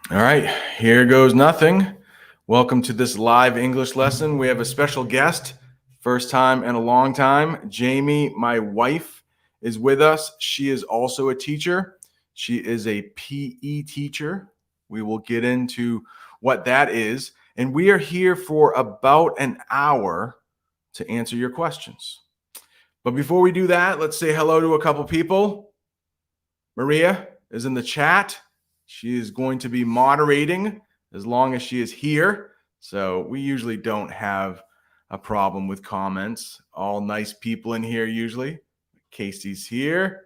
All right, here goes nothing. Welcome to this live English lesson. We have a special guest, first time in a long time. Jamie, my wife, is with us. She is also a teacher. She is a PE teacher. We will get into what that is. And we are here for about an hour to answer your questions. But before we do that, let's say hello to a couple people. Maria is in the chat. She is going to be moderating as long as she is here. So we usually don't have a problem with comments. All nice people in here usually. Casey's here.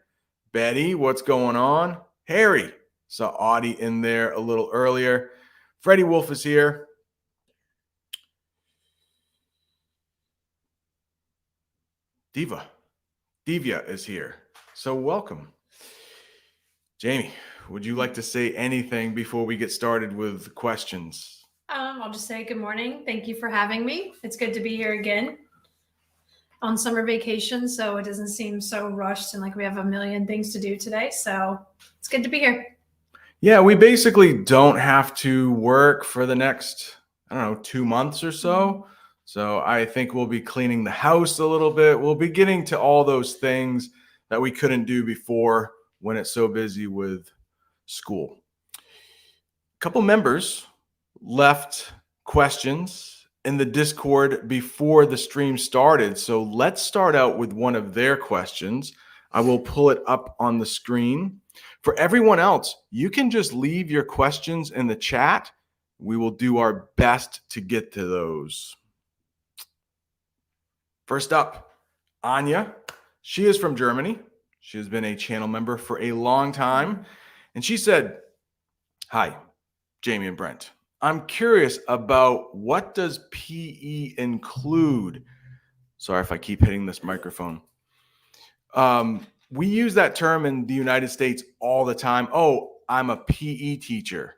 Betty, what's going on? Harry, saw Audie in there a little earlier. Freddie Wolf is here. Divya is here. So welcome. Jamie, would you like to say anything before we get started with questions? I'll just say good morning. Thank you for having me. It's good to be here again on summer vacation, so it doesn't seem so rushed and like we have a million things to do today. So it's good to be here. Yeah, we basically don't have to work for the next, 2 months or so. So I think we'll be cleaning the house a little bit. We'll be getting to all those things that we couldn't do before when it's so busy with school. A couple members left questions in the Discord before the stream started. So let's start out with one of their questions. I will pull it up on the screen. For everyone else, you can just leave your questions in the chat. We will do our best to get to those. First up, Anya. She is from Germany. She has been a channel member for a long time. And she said, "Hi, Jamie and Brent. I'm curious about what does PE include?" Sorry if I keep hitting this microphone. We use that term in the United States all the time. "Oh, I'm a PE teacher."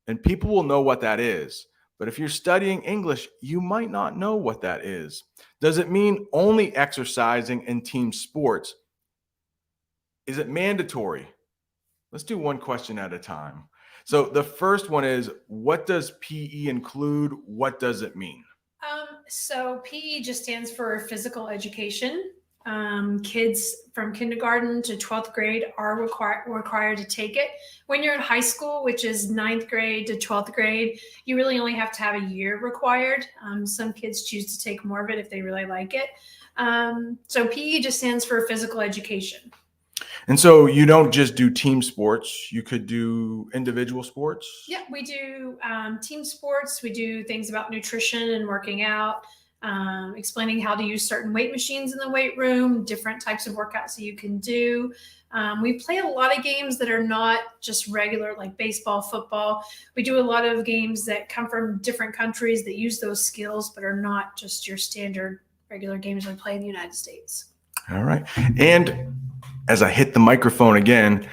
And people will know what that is. But if you're studying English, you might not know what that is. Does it mean only exercising in team sports? Is it mandatory? Let's do one question at a time. So the first one is, what does PE include? What does it mean? So PE just stands for physical education. Kids from kindergarten to 12th grade are required to take it. When you're in high school, which is 9th grade to 12th grade, you really only have to have a year required. Some kids choose to take more of it if they really like it. So PE just stands for physical education. And so you don't just do team sports, you could do individual sports? Yeah, we do team sports. We do things about nutrition and working out, explaining how to use certain weight machines in the weight room, different types of workouts that you can do. We play a lot of games that are not just regular, like baseball, football. We do a lot of games that come from different countries that use those skills, but are not just your standard regular games we play in the United States. All right. And as I hit the microphone again,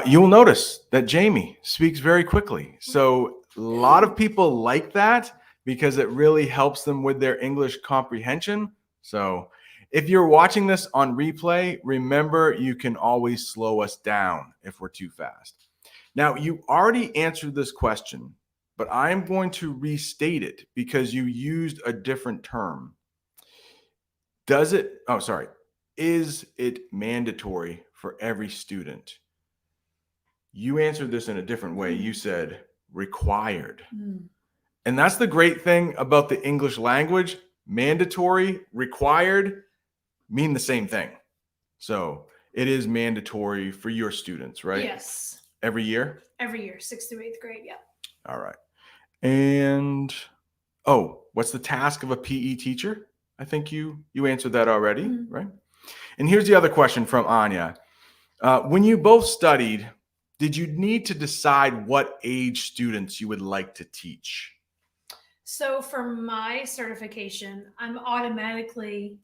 you'll notice that Jamie speaks very quickly. So a lot of people like that because it really helps them with their English comprehension. So if you're watching this on replay, remember you can always slow us down if we're too fast. Now, you already answered this question, but I'm going to restate it because you used a different term. Is it mandatory for every student? You answered this in a different way. You said required. And that's the great thing about the English language. Mandatory, required mean the same thing. So it is mandatory for your students, right? Yes. Every year? Every year, 6th through 8th grade, yeah. All right. And, what's the task of a PE teacher? I think you answered that already, right? And here's the other question from Anya. When you both studied, did you need to decide what age students you would like to teach? So for my certification, I'm automatically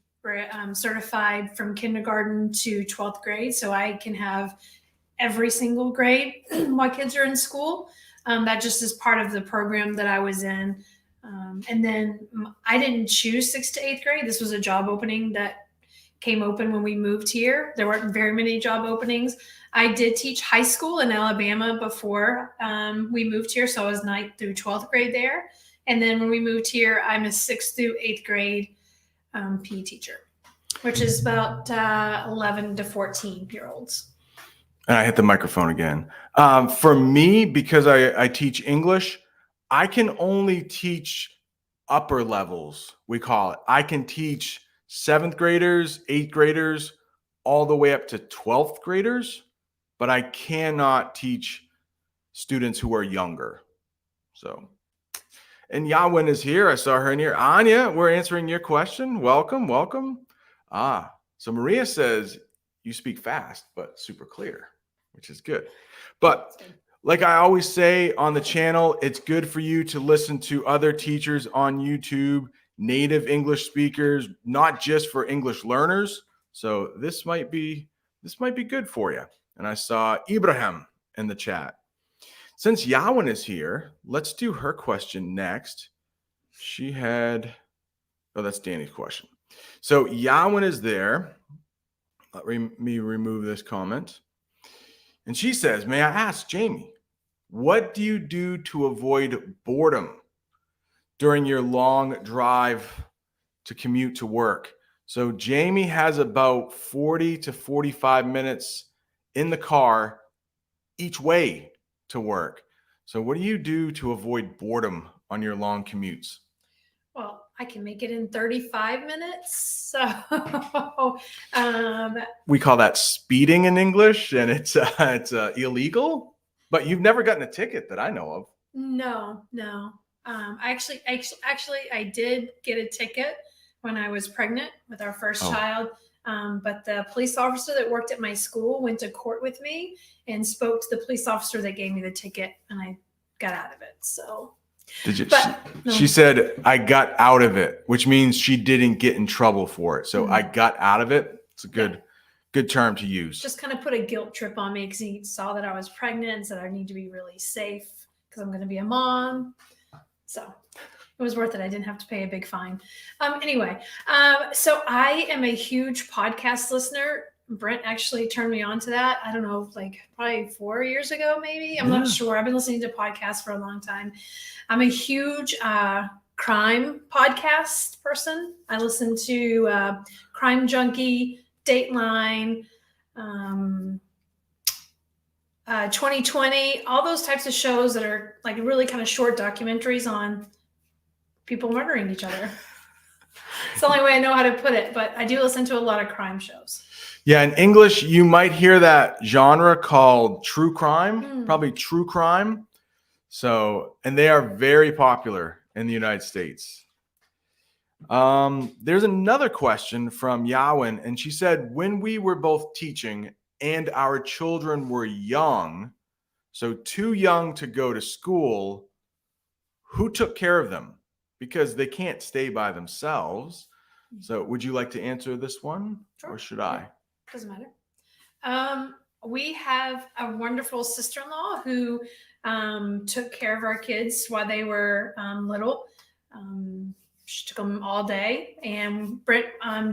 certified from kindergarten to 12th grade. So I can have every single grade while kids are in school. That just is part of the program that I was in. And then I didn't choose 6th to 8th grade. This was a job opening that came open when we moved here. There weren't very many job openings. I did teach high school in Alabama before we moved here. So I was 9th through 12th grade there. And then when we moved here, I'm a 6th through 8th grade PE teacher, which is about 11 to 14-year-olds. And I hit the microphone again. For me, because I teach English, I can only teach upper levels, we call it. I can teach 7th graders, 8th graders, all the way up to 12th graders, but I cannot teach students who are younger. So, and Yawin is here. I saw her in here. Anya, we're answering your question. Welcome, welcome. So Maria says you speak fast, but super clear, which is good. But like I always say on the channel, it's good for you to listen to other teachers on YouTube, native English speakers, not just for English learners. So this might be good for you. And I saw Ibrahim in the chat. Since Yawin is here, let's do her question next. She had, oh, that's Danny's question. So Yawin is there. Let me remove this comment. And she says, may I ask, Jamie, what do you do to avoid boredom during your long drive to commute to work? So Jamie has about 40 to 45 minutes in the car each way to work. So what do you do to avoid boredom on your long commutes? Well, I can make it in 35 minutes. So we call that speeding in English, and it's illegal. But you've never gotten a ticket that I know of. No. Actually, I did get a ticket when I was pregnant with our first child. But the police officer that worked at my school went to court with me and spoke to the police officer that gave me the ticket, and I got out of it. So. Did you? She said, I got out of it, which means she didn't get in trouble for it. So I got out of it. It's a good term to use. Just kind of put a guilt trip on me because he saw that I was pregnant and said I need to be really safe because I'm going to be a mom. So it was worth it. I didn't have to pay a big fine. Anyway, so I am a huge podcast listener. Brent actually turned me on to that. I don't know, like probably 4 years ago, maybe. I'm not sure. I've been listening to podcasts for a long time. I'm a huge crime podcast person. I listen to Crime Junkie, Dateline, 2020, all those types of shows that are like really kind of short documentaries on people murdering each other. It's the only way I know how to put it, but I do listen to a lot of crime shows. Yeah, in English, you might hear that genre called true crime, probably true crime. So, and they are very popular in the United States. There's another question from Yawin, and she said, when we were both teaching and our children were young, so too young to go to school, who took care of them? Because they can't stay by themselves. So would you like to answer this one? Sure. Or should I? Doesn't matter. We have a wonderful sister-in-law who took care of our kids while they were little. She took them all day, and Brent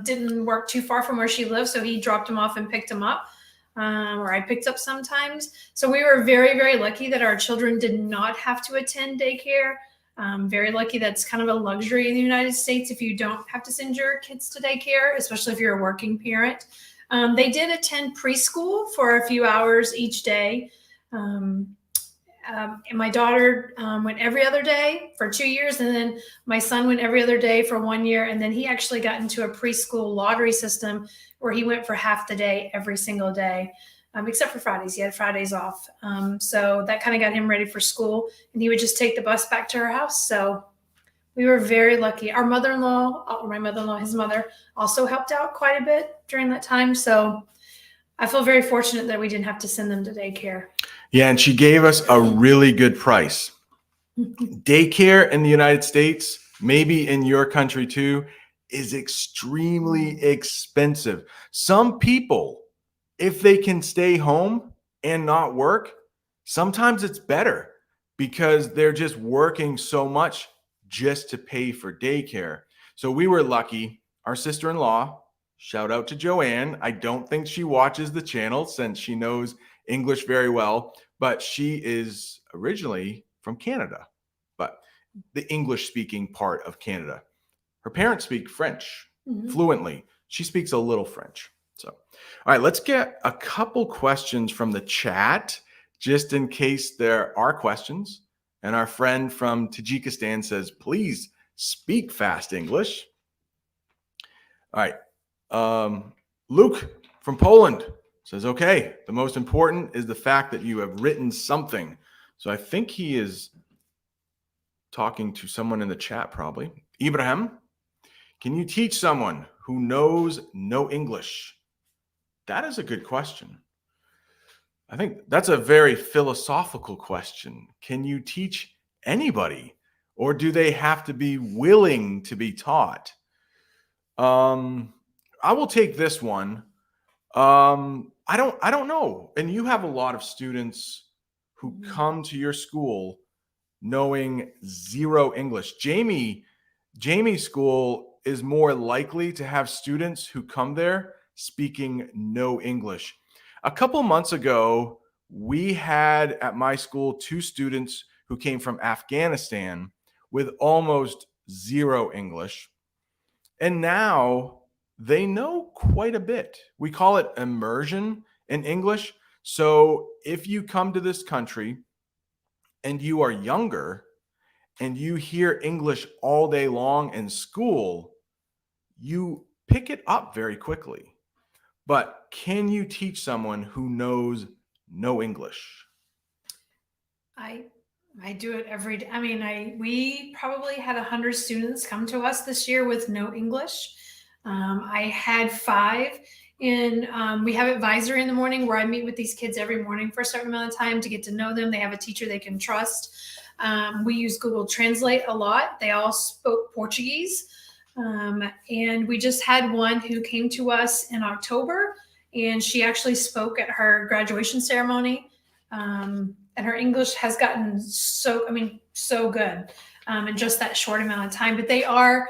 didn't work too far from where she lived, so he dropped them off and picked them up, or I picked up sometimes. So we were very, very lucky that our children did not have to attend daycare. Very lucky. That's kind of a luxury in the United States if you don't have to send your kids to daycare, especially if you're a working parent. They did attend preschool for a few hours each day. And my daughter went every other day for 2 years, and then my son went every other day for 1 year. And then he actually got into a preschool lottery system where he went for half the day every single day, except for Fridays. He had Fridays off. So that kind of got him ready for school, and he would just take the bus back to our house. So we were very lucky. Our mother-in-law, my mother-in-law, his mother, also helped out quite a bit during that time. So I feel very fortunate that we didn't have to send them to daycare. Yeah, and she gave us a really good price. Daycare in the United States, maybe in your country too, is extremely expensive. Some people, if they can stay home and not work, sometimes it's better because they're just working so much just to pay for daycare. So we were lucky. Our sister-in-law, shout out to Joanne. I don't think she watches the channel since she knows English very well, but she is originally from Canada, but the English-speaking part of Canada. Her parents speak French fluently. She speaks a little French. So, all right, let's get a couple questions from the chat, just in case there are questions. And our friend from Tajikistan says, please speak fast English. All right. Luke from Poland says, okay, the most important is the fact that you have written something. So I think he is talking to someone in the chat, probably. Ibrahim, can you teach someone who knows no English? That is a good question. I think that's a very philosophical question. Can you teach anybody, or do they have to be willing to be taught? I will take this one. I don't know. And you have a lot of students who come to your school knowing zero English. Jamie's school is more likely to have students who come there speaking no English. A couple months ago, we had at my school 2 students who came from Afghanistan with almost zero English. And now they know quite a bit. We call it immersion in English. So if you come to this country and you are younger and you hear English all day long in school, you pick it up very quickly. But can you teach someone who knows no English? I do it every day. I mean, we probably had 100 students come to us this year with no English. I had 5 in, we have advisory in the morning where I meet with these kids every morning for a certain amount of time to get to know them. They have a teacher they can trust. We use Google Translate a lot. They all spoke Portuguese. And we just had one who came to us in October, and she actually spoke at her graduation ceremony. And her English has gotten so good in just that short amount of time. But they are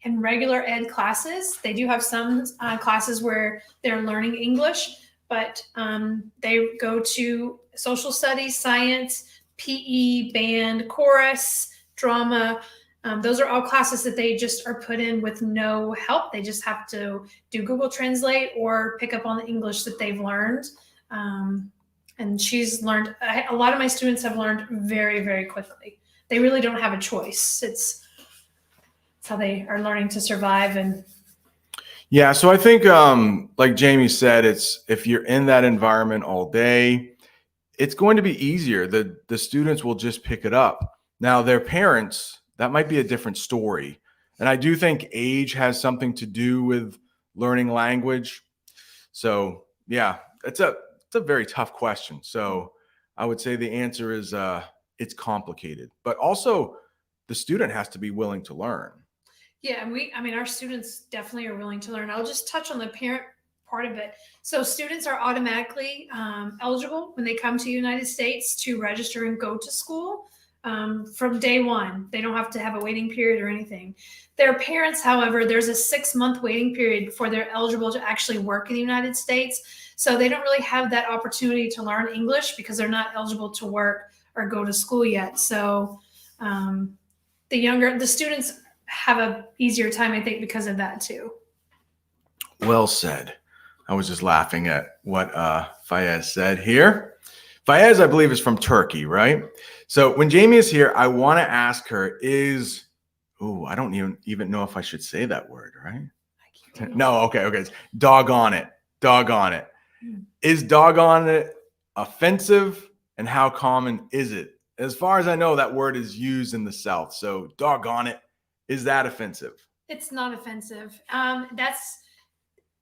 in regular ed classes. They do have some classes where they're learning English, but they go to social studies, science, PE, band, chorus, drama. Those are all classes that they just are put in with no help. They just have to do Google Translate or pick up on the English that they've learned. And she's learned, a lot of my students have learned very, very quickly. They really don't have a choice. It's how they are learning to survive. And yeah, so I think like Jamie said, it's if you're in that environment all day, it's going to be easier. The students will just pick it up. Now, their parents, that might be a different story. And I do think age has something to do with learning language. So yeah, it's a very tough question. So I would say the answer is it's complicated, but also the student has to be willing to learn. yeah, our students definitely are willing to learn. I'll just touch on the parent part of it. So students are automatically eligible when they come to the United States to register and go to school from day one. They don't have to have a waiting period or anything. Their parents, however, there's a 6-month waiting period before they're eligible to actually work in the United States. So they don't really have that opportunity to learn English because they're not eligible to work or go to school yet. So the students have a easier time, I think, because of that too. Well said. I was just laughing at what Fayez said here. Fayez, I believe, is from Turkey, right? So when Jamie is here, I want to ask her I don't even know if I should say that word, right? No, okay. It's doggone it. Doggone it. Is doggone it offensive, and how common is it? As far as I know, that word is used in the South. So doggone it, is that offensive? It's not offensive. That's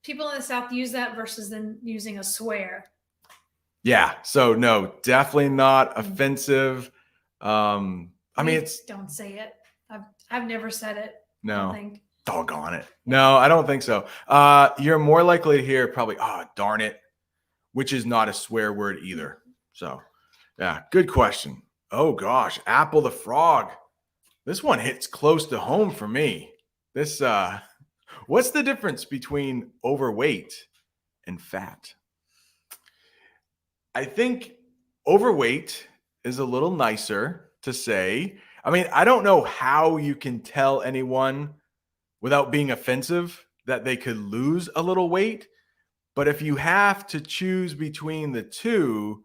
people in the South use that versus them using a swear. Yeah. So no, definitely not offensive. I mean, don't say it. I've never said it. No. I don't think. Doggone it. No, I don't think so. You're more likely to hear probably, darn it, which is not a swear word either. So yeah, good question. Oh gosh, Apple the Frog. This one hits close to home for me. What's the difference between overweight and fat? I think overweight is a little nicer to say. I mean, I don't know how you can tell anyone without being offensive that they could lose a little weight. But if you have to choose between the two,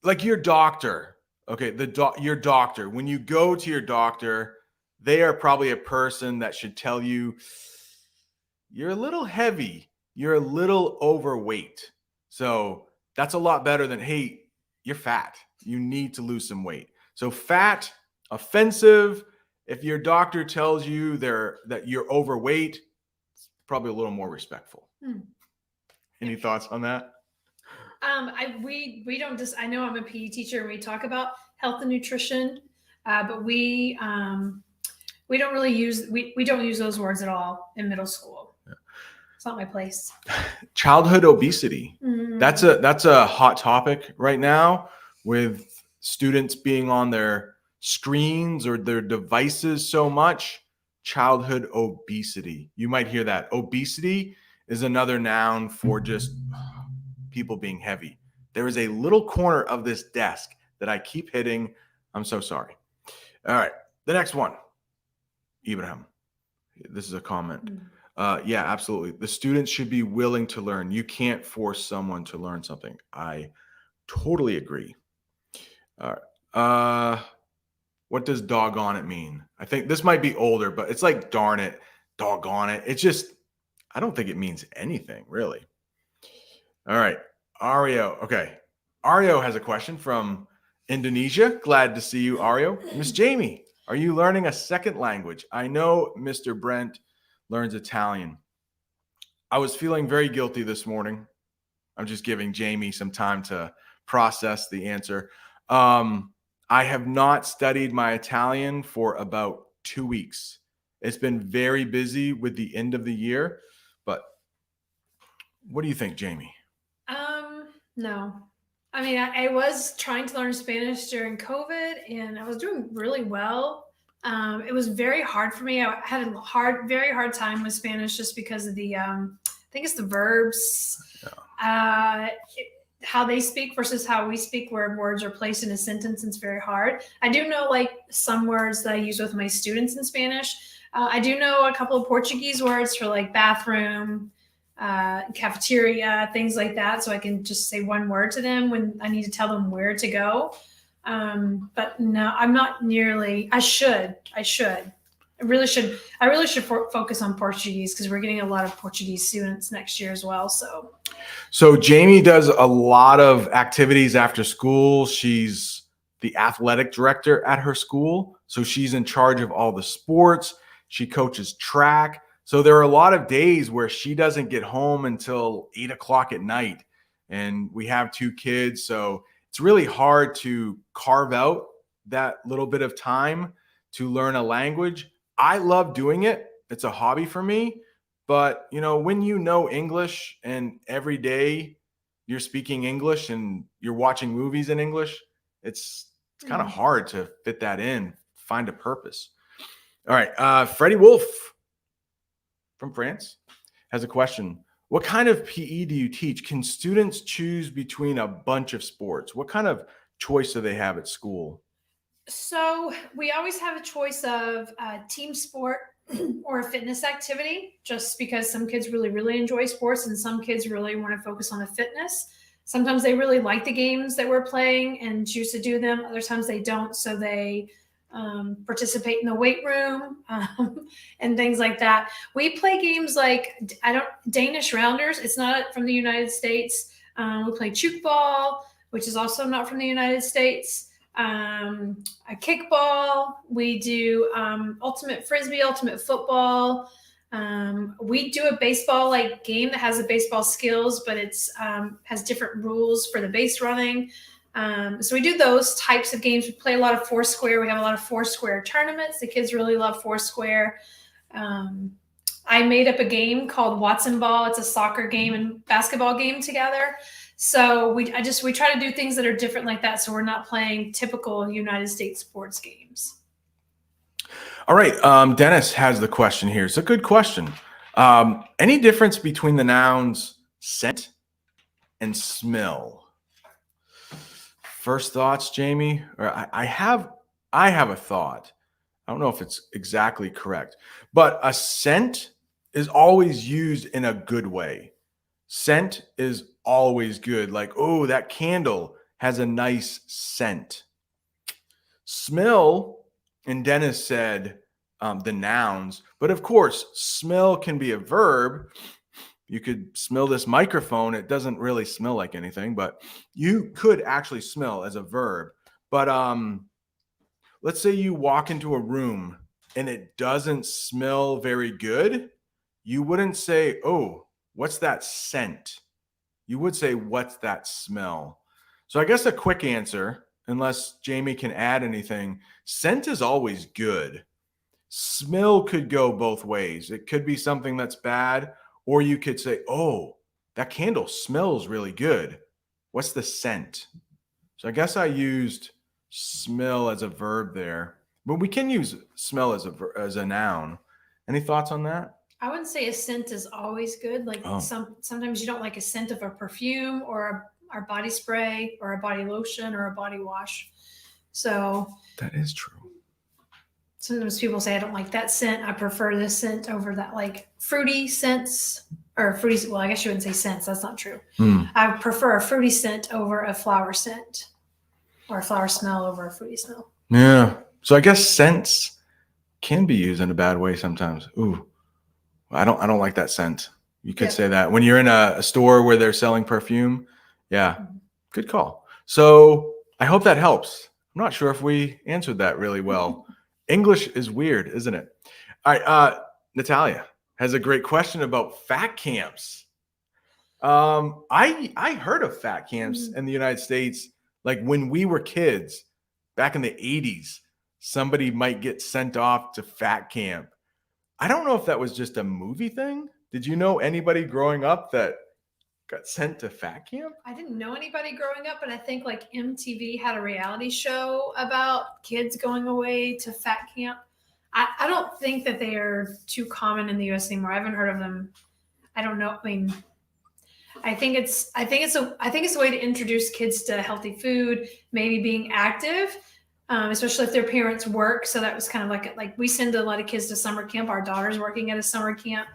like your doctor, okay, your doctor, when you go to your doctor, they are probably a person that should tell you you're a little heavy, you're a little overweight. So that's a lot better than, hey, you're fat, you need to lose some weight. So fat, offensive. If your doctor tells you that you're overweight, it's probably a little more respectful. Any thoughts on that? We don't just. I know I'm a PE teacher. We talk about health and nutrition, but we don't really use we don't use those words at all in middle school. Yeah. It's not my place. Childhood obesity. That's a hot topic right now with students being on their screens or their devices so much. Childhood obesity. You might hear that. Obesity is another noun for just people being heavy. There is a little corner of this desk that I keep hitting. I'm so sorry. All right. The next one. Ibrahim. This is a comment. Yeah, absolutely. The students should be willing to learn. You can't force someone to learn something. I totally agree. All right. What does doggone it mean? I think this might be older, but it's like darn it, doggone it. It's just, I don't think it means anything really. All right. Ario. Okay. Ario has a question from Indonesia. Glad to see you, Ario. Miss Jamie, are you learning a second language? I know Mr. Brent learns Italian. I was feeling very guilty this morning. I'm just giving Jamie some time to process the answer. I have not studied my Italian for about 2 weeks. It's been very busy with the end of the year, but what do you think, Jamie? No. I mean, I was trying to learn Spanish during COVID and I was doing really well. It was very hard for me. I had a very hard time with Spanish just because of the, I think it's the verbs, how they speak versus how we speak, where words are placed in a sentence. It's very hard. I do know like some words that I use with my students in Spanish. I do know a couple of Portuguese words for like bathroom, cafeteria, things like that. So I can just say one word to them when I need to tell them where to go. But no, I'm not nearly, I really should focus on Portuguese because we're getting a lot of Portuguese students next year as well. So Jamie does a lot of activities after school. She's the athletic director at her school. So she's in charge of all the sports. She coaches track. So there are a lot of days where she doesn't get home until 8 o'clock at night. And we have 2 kids. So it's really hard to carve out that little bit of time to learn a language. I love doing it. It's a hobby for me. But, you know, when you know English and every day you're speaking English and you're watching movies in English, it's kind of hard to fit that in, find a purpose. All right. Freddie Wolf from France has a question. What kind of PE do you teach? Can students choose between a bunch of sports? What kind of choice do they have at school? So we always have a choice of team sport or a fitness activity, just because some kids really, really enjoy sports and some kids really want to focus on the fitness. Sometimes they really like the games that we're playing and choose to do them. Other times they don't. So they participate in the weight room and things like that. We play games like Danish rounders. It's not from the United States. We play chook ball, which is also not from the United States. A kickball. We do ultimate frisbee, ultimate football. We do a baseball like game that has the baseball skills, but it's has different rules for the base running. So we do those types of games. We play a lot of Foursquare. We have a lot of Foursquare tournaments. The kids really love Foursquare. I made up a game called Watson Ball. It's a soccer game and basketball game together. So we try to do things that are different like that. So we're not playing typical United States sports games. All right. Dennis has the question here. It's a good question. Any difference between the nouns scent and smell? First thoughts, Jamie? Or I have a thought. I don't know if it's exactly correct, but a scent is always used in a good way. Scent is always good. Like, oh, that candle has a nice scent. Smell, and Dennis said the nouns, but of course, smell can be a verb. You could smell this microphone. It doesn't really smell like anything, but you could actually smell as a verb. But let's say you walk into a room and it doesn't smell very good. You wouldn't say, oh, what's that scent? You would say, what's that smell? So I guess a quick answer, unless Jamie can add anything, scent is always good. Smell could go both ways. It could be something that's bad, or you could say, oh, that candle smells really good. What's the scent? So I guess I used smell as a verb there, but we can use smell as a noun. Any thoughts on that? I wouldn't say a scent is always good. Like sometimes you don't like a scent of a perfume or a body spray or a body lotion or a body wash. So that is true. Sometimes people say, I don't like that scent. I prefer this scent over that like fruity scents or fruity. Well, I guess you wouldn't say scents. That's not true. I prefer a fruity scent over a flower scent or a flower smell over a fruity smell. Yeah. So I guess scents can be used in a bad way sometimes. Ooh, I don't like that scent. You could say that when you're in a store where they're selling perfume. Yeah. Good call. So I hope that helps. I'm not sure if we answered that really well. English is weird, isn't it? All right. Natalia has a great question about fat camps. I heard of fat camps in the United States. Like when we were kids back in the 80s, somebody might get sent off to fat camp. I don't know if that was just a movie thing. Did you know anybody growing up that got sent to fat camp? I didn't know anybody growing up, but I think like MTV had a reality show about kids going away to fat camp. I don't think that they are too common in the US anymore. I haven't heard of them. I don't know. I mean, I think it's a way to introduce kids to healthy food, maybe being active, especially if their parents work. So that was kind of like we send a lot of kids to summer camp. Our daughter's working at a summer camp.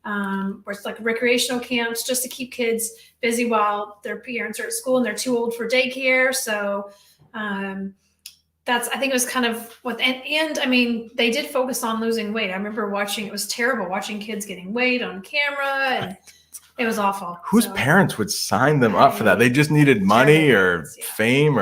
Where it's like recreational camps just to keep kids busy while their parents are at school and they're too old for daycare. So I think it was kind of and I mean, they did focus on losing weight. I remember watching, it was terrible watching kids getting weight on camera and it was awful. Whose parents would sign them up for that? They just needed money or fame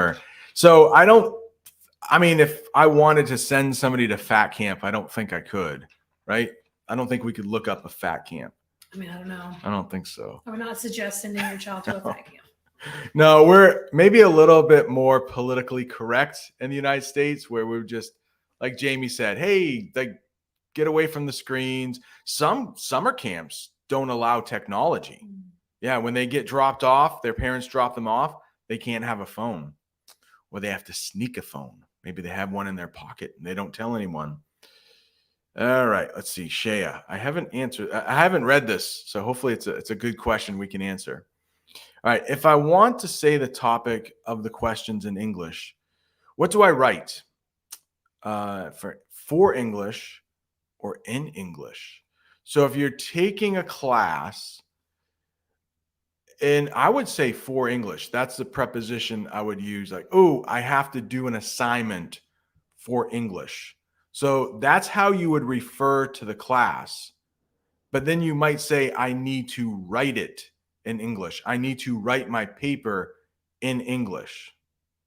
so if I wanted to send somebody to fat camp, I don't think I could, right? I don't think we could look up a fat camp. I mean, I don't know. I don't think so. I would not suggest sending your child to a fat camp. No, we're maybe a little bit more politically correct in the United States where we're just, like Jamie said, hey, like get away from the screens. Some summer camps don't allow technology. Yeah, when they get dropped off, their parents drop them off, they can't have a phone or they have to sneak a phone. Maybe they have one in their pocket and they don't tell anyone. All right, let's see. Shea, I haven't read this, so hopefully it's a good question we can answer. All right, if I want to say the topic of the questions in English, what do I write? For English or in English? So if you're taking a class, and I would say for English, that's the preposition I would use. Like, oh, I have to do an assignment for English. So that's how you would refer to the class. But then you might say, I need to write it in English. I need to write my paper in English.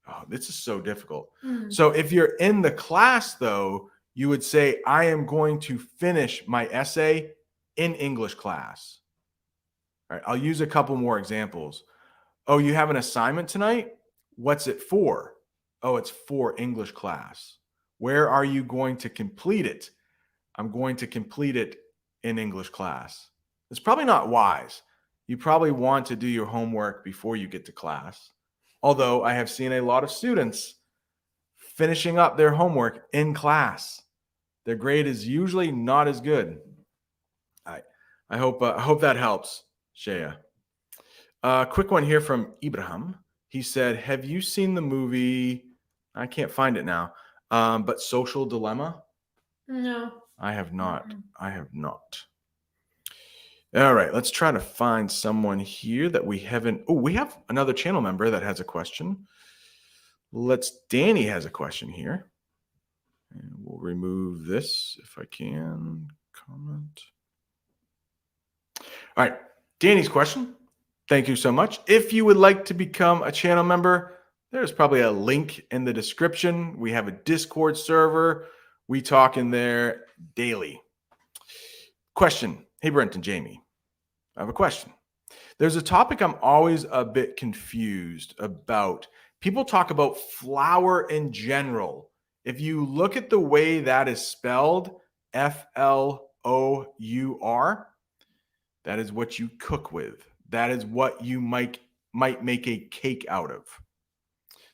Oh, this is so difficult. So if you're in the class, though, you would say, I am going to finish my essay in English class. All right, I'll use a couple more examples. Oh, you have an assignment tonight? What's it for? Oh, it's for English class. Where are you going to complete it? I'm going to complete it in English class. It's probably not wise. You probably want to do your homework before you get to class. Although I have seen a lot of students finishing up their homework in class. Their grade is usually not as good. I hope that helps, Shea. Quick one here from Ibrahim. He said, have you seen the movie? I can't find it now. But Social Dilemma? No. I have not. Mm-mm. I have not. All right, let's try to find someone here that we haven't. Oh, we have another channel member that has a question. Danny has a question here. And we'll remove this if I can. Comment. All right, Danny's question. Thank you so much. If you would like to become a channel member, there's probably a link in the description. We have a Discord server. We talk in there daily. Question. Hey, Brent and Jamie. I have a question. There's a topic I'm always a bit confused about. People talk about flour in general. If you look at the way that is spelled, Flour, that is what you cook with. That is what you might make a cake out of.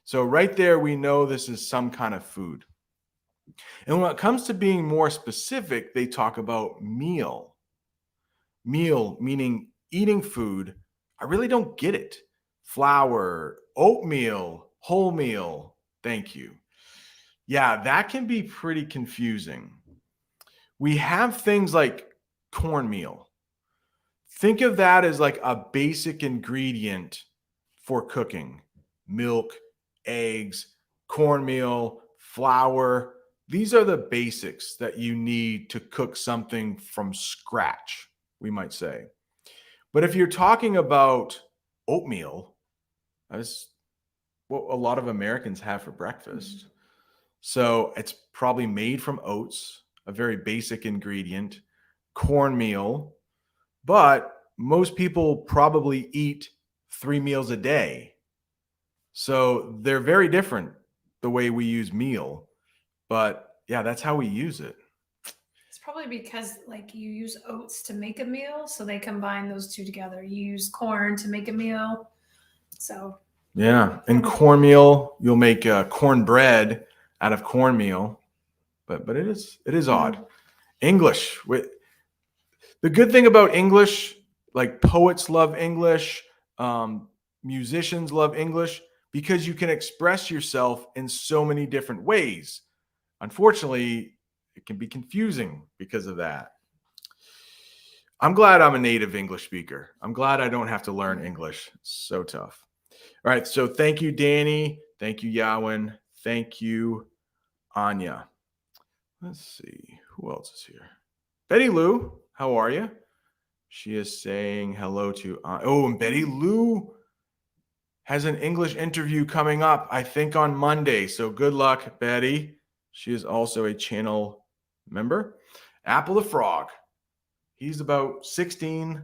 So right there, we know this is some kind of food. And when it comes to being more specific, they talk about meal. Meal meaning eating food. I really don't get it. Flour, oatmeal, wholemeal. Thank you. Yeah, that can be pretty confusing. We have things like cornmeal. Think of that as like a basic ingredient for cooking. Milk, eggs, cornmeal, flour. These are the basics that you need to cook something from scratch, we might say. But if you're talking about oatmeal, that's what a lot of Americans have for breakfast. So it's probably made from oats, a very basic ingredient, cornmeal, but most people probably eat 3 meals a day. So they're very different the way we use meal. But yeah, that's how we use it. It's probably because like you use oats to make a meal, so they combine those two together. You use corn to make a meal. So yeah, and cornmeal, you'll make cornbread out of cornmeal, but it is odd. English, the good thing about English, like poets love English, musicians love English because you can express yourself in so many different ways. Unfortunately, it can be confusing because of that. I'm glad I'm a native English speaker. I'm glad I don't have to learn English. It's so tough. All right. So thank you, Danny. Thank you, Yawin. Thank you, Anya. Let's see. Who else is here? Betty Lou, how are you? She is saying hello to. And Betty Lou has an English interview coming up, I think, on Monday. So good luck, Betty. She is also a channel member. Apple the Frog. He's about 16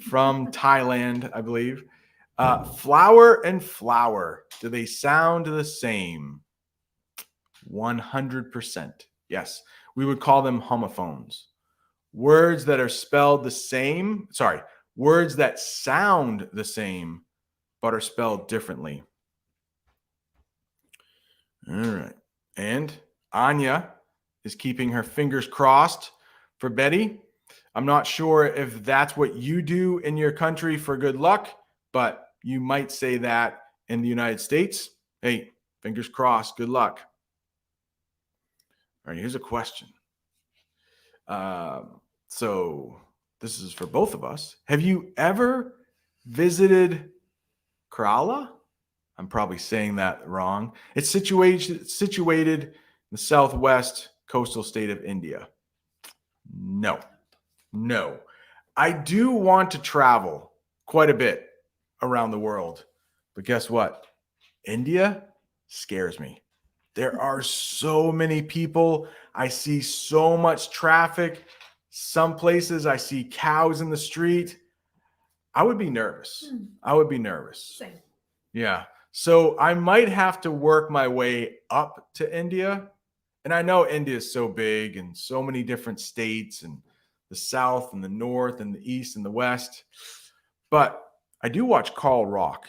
from Thailand, I believe. Flour and flower. Do they sound the same? 100%. Yes. We would call them homophones. Words that are spelled the same. Sorry. Words that sound the same, but are spelled differently. All right. And Anya is keeping her fingers crossed for Betty. I'm not sure if that's what you do in your country for good luck, but you might say that in the United States. Hey, fingers crossed. Good luck. All right, here's a question. So this is for both of us. Have you ever visited Kerala? I'm probably saying that wrong. It's situated in the southwest coastal state of India. No. I do want to travel quite a bit around the world. But guess what? India scares me. There are so many people. I see so much traffic. Some places I see cows in the street. I would be nervous. Same. Yeah. So I might have to work my way up to India. And I know India is so big and so many different states and the South and the North and the East and the West. But I do watch Carl Rock,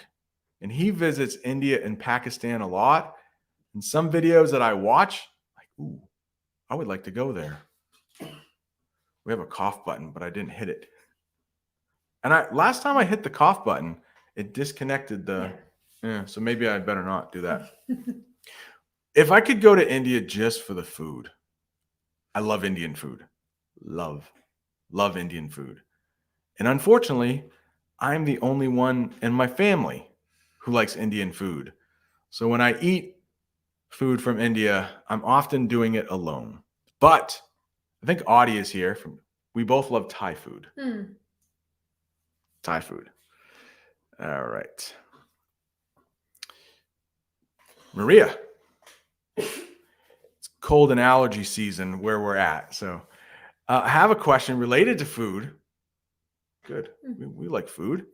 and he visits India and Pakistan a lot. And some videos that I watch, like, ooh, I would like to go there. We have a cough button, but I didn't hit it. And last time I hit the cough button, it disconnected the. Yeah, so maybe I'd better not do that. If I could go to India just for the food, I love Indian food. Love, love Indian food. And unfortunately, I'm the only one in my family who likes Indian food. So when I eat food from India, I'm often doing it alone. But I think Audie is here. We both love Thai food. Thai food. All right. Maria, it's cold and allergy season where we're at. So I have a question related to food. Good. We like food.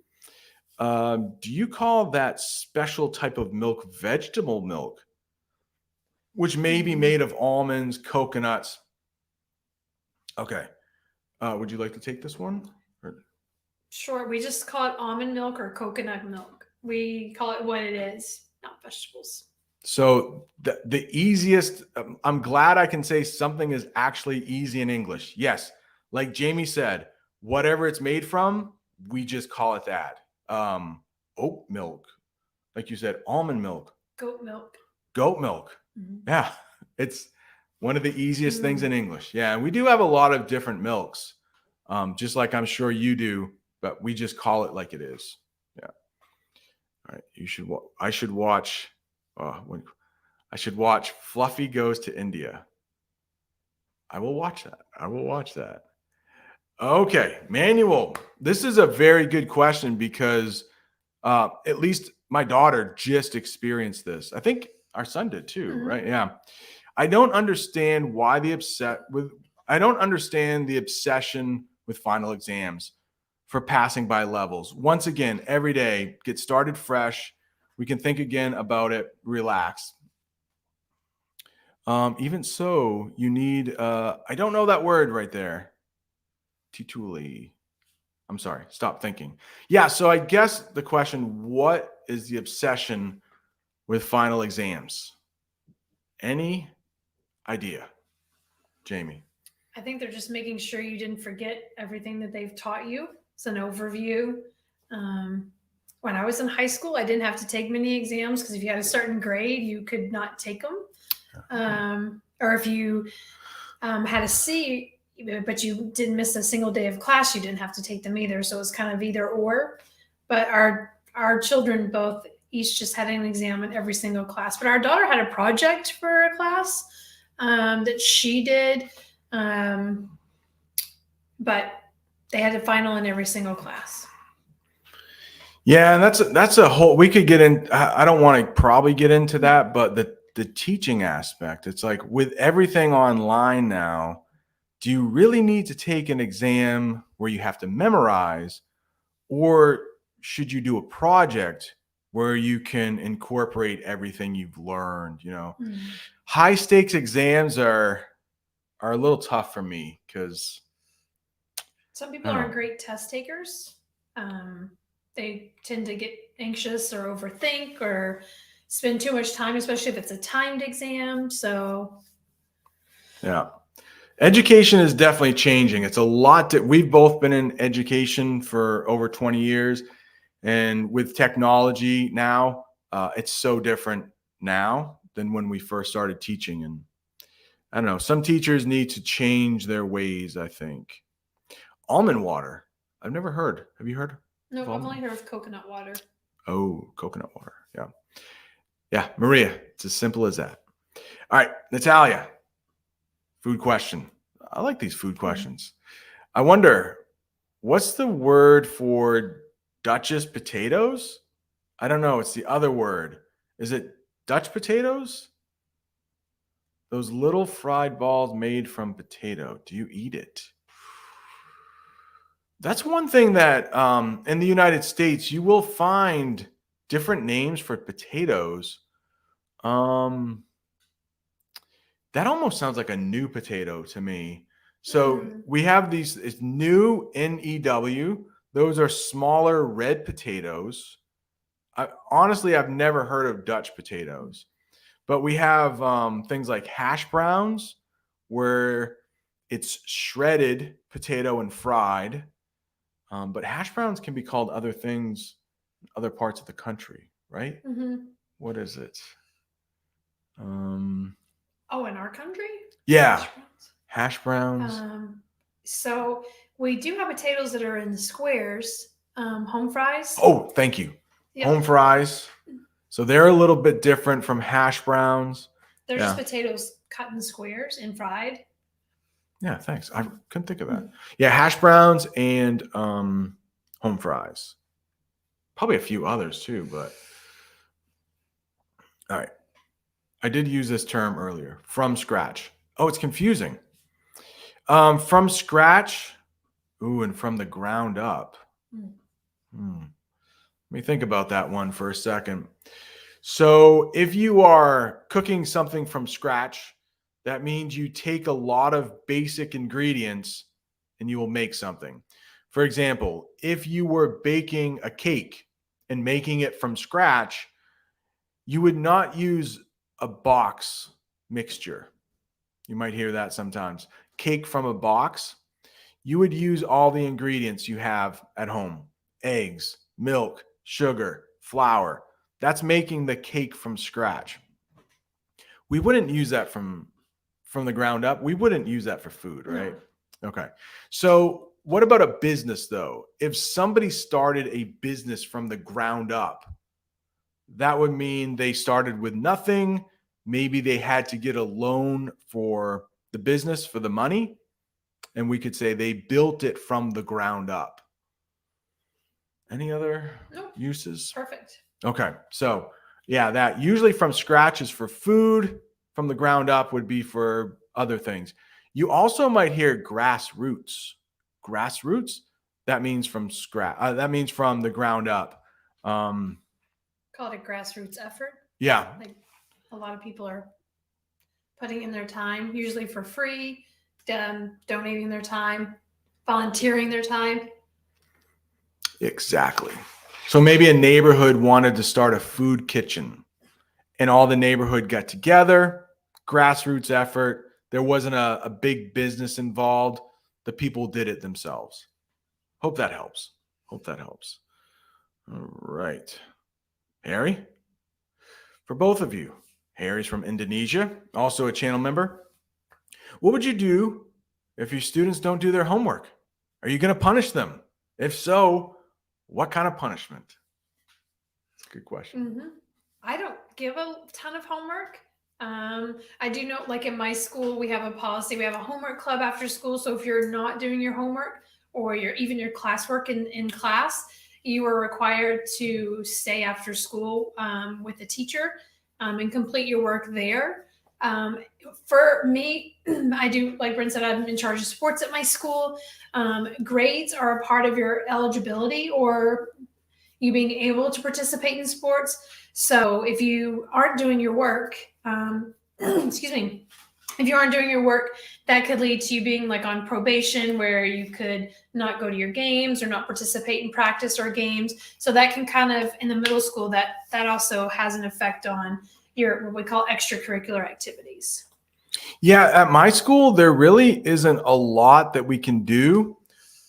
Do you call that special type of milk vegetable milk, which may be made of almonds, coconuts? Okay. Would you like to take this one? Sure. We just call it almond milk or coconut milk. We call it what it is, not vegetables. So the easiest, I'm glad I can say something is actually easy in English. Yes. Like Jamie said, whatever it's made from, we just call it that. Oat milk. Like you said, almond milk. Goat milk. Goat milk. Yeah. It's one of the easiest things in English. Yeah. And we do have a lot of different milks, just like I'm sure you do, but we just call it like it is. Yeah. All right. I should watch. I should watch Fluffy Goes to India. I will watch that. Okay, Manuel. This is a very good question because at least my daughter just experienced this. I think our son did too, right? Yeah. I don't understand the obsession with final exams for passing by levels. Once again, every day, get started fresh. We can think again about it, relax. Even so, you need, I don't know that word right there. Tituli. I'm sorry, stop thinking. Yeah, so I guess the question, what is the obsession with final exams? Any idea, Jamie? I think they're just making sure you didn't forget everything that they've taught you. It's an overview. When I was in high school, I didn't have to take many exams because if you had a certain grade, you could not take them. Or if you had a C, but you didn't miss a single day of class, you didn't have to take them either. So it was kind of either or. But our children both each just had an exam in every single class. But our daughter had a project for a class that she did. But they had a final in every single class. Yeah, and that's a whole. We could get in. I don't want to probably get into that, but the teaching aspect. It's like with everything online now. Do you really need to take an exam where you have to memorize, or should you do a project where you can incorporate everything you've learned? High stakes exams are a little tough for me because some people aren't great test takers. They tend to get anxious or overthink or spend too much time, especially if it's a timed exam. So, yeah. Education is definitely changing. It's a lot we've both been in education for over 20 years. And with technology now, it's so different now than when we first started teaching. And I don't know, some teachers need to change their ways, I think. Almond water. I've never heard. Have you heard? No, I've only heard of coconut water. Oh, coconut water. Yeah. Yeah, Maria, it's as simple as that. All right, Natalia. Food question. I like these food questions. I wonder, what's the word for Duchess potatoes? I don't know. It's the other word. Is it Dutch potatoes? Those little fried balls made from potato. Do you eat it? That's one thing that in the United States, you will find different names for potatoes. That almost sounds like a new potato to me. So we have these, it's new NEW. Those are smaller red potatoes. Honestly, I've never heard of Dutch potatoes, but we have things like hash browns where it's shredded potato and fried. But hash browns can be called other things, other parts of the country, right? Mm-hmm. What is it? Oh, in our country? Yeah, Hash browns. hash browns. So we do have potatoes that are in the squares. Home fries. Oh, thank you. Yep. Home fries. So they're a little bit different from hash browns. They're Yeah. just potatoes cut in squares and fried. Yeah, thanks. I couldn't think of that. Yeah, hash browns and home fries. Probably a few others too, but all right. I did use this term earlier, from scratch. Oh, it's confusing. From scratch, ooh, and from the ground up. Let me think about that one for a second. So, if you are cooking something from scratch, that means you take a lot of basic ingredients and you will make something. For example, if you were baking a cake and making it from scratch, you would not use a box mixture. You might hear that sometimes. Cake from a box. You would use all the ingredients you have at home: eggs, milk, sugar, flour. That's making the cake from scratch. We wouldn't use that from the ground up. We wouldn't use that for food, right? No. Okay. So, what about a business though? If somebody started a business from the ground up, that would mean they started with nothing. Maybe they had to get a loan for the business, for the money. And we could say they built it from the ground up. Any other uses? Perfect. Okay. So, yeah, that usually from scratch is for food. From the ground up would be for other things. You also might hear grassroots. Grassroots? That means from scratch. That means from the ground up. Call it a grassroots effort. Yeah. Like a lot of people are putting in their time, usually for free, donating their time, volunteering their time. Exactly. So maybe a neighborhood wanted to start a food kitchen and all the neighborhood got together, grassroots effort. There wasn't a big business involved. The people did it themselves. Hope that helps. Hope that helps. All right. Harry? For both of you, Harry's from Indonesia, also a channel member. What would you do if your students don't do their homework? Are you going to punish them? If so, what kind of punishment? That's a good question. Mm-hmm. I don't give a ton of homework. I do know, like in my school, we have a policy. We have a homework club after school. So if you're not doing your homework or even your classwork in class, you are required to stay after school with the teacher and complete your work there. For me, I do, like Brent said, I'm in charge of sports at my school. Grades are a part of your eligibility or you being able to participate in sports. So if you aren't doing your work, excuse me, if you aren't doing your work, that could lead to you being like on probation where you could not go to your games or not participate in practice or games. So that can kind of, in the middle school, that also has an effect on your, what we call extracurricular activities. Yeah, at my school, there really isn't a lot that we can do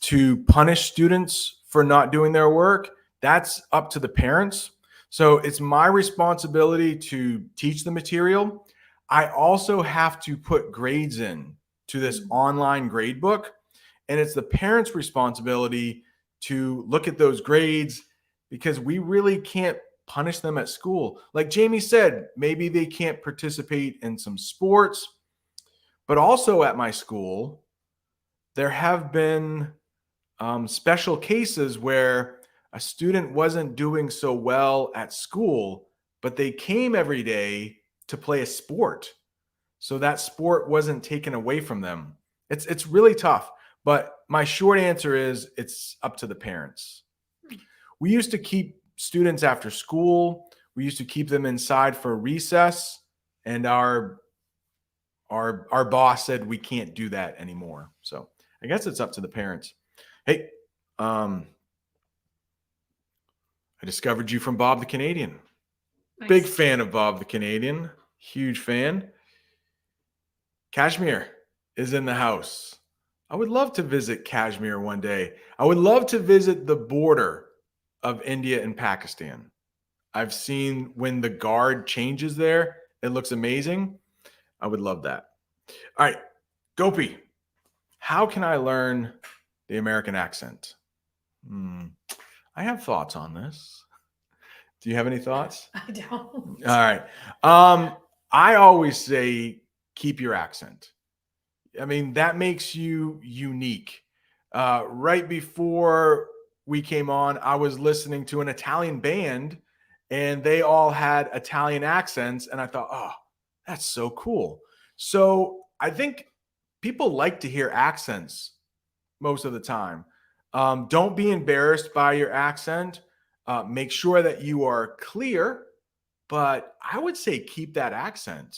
to punish students for not doing their work. That's up to the parents. So it's my responsibility to teach the material. I also have to put grades in to this online grade book, and it's the parents' responsibility to look at those grades because we really can't punish them at school. Like Jamie said, maybe they can't participate in some sports, but also at my school, there have been special cases where a student wasn't doing so well at school, but they came every day to play a sport. So that sport wasn't taken away from them. It's really tough. But my short answer is it's up to the parents. We used to keep students after school. We used to keep them inside for recess, and our boss said we can't do that anymore. So I guess it's up to the parents. Hey, I discovered you from Bob the Canadian. Nice. Big fan of Bob the Canadian. Huge fan. Kashmir is in the house. I would love to visit Kashmir one day. I would love to visit the border of India and Pakistan. I've seen when the guard changes there, it looks amazing. I would love that. All right, Gopi, how can I learn the American accent? I have thoughts on this. Do you have any thoughts? I don't. All right. I always say keep your accent. I mean, that makes you unique. Right before we came on, I was listening to an Italian band and they all had Italian accents. And I thought, oh, that's so cool. So I think people like to hear accents most of the time. Don't be embarrassed by your accent. Make sure that you are clear, but I would say keep that accent.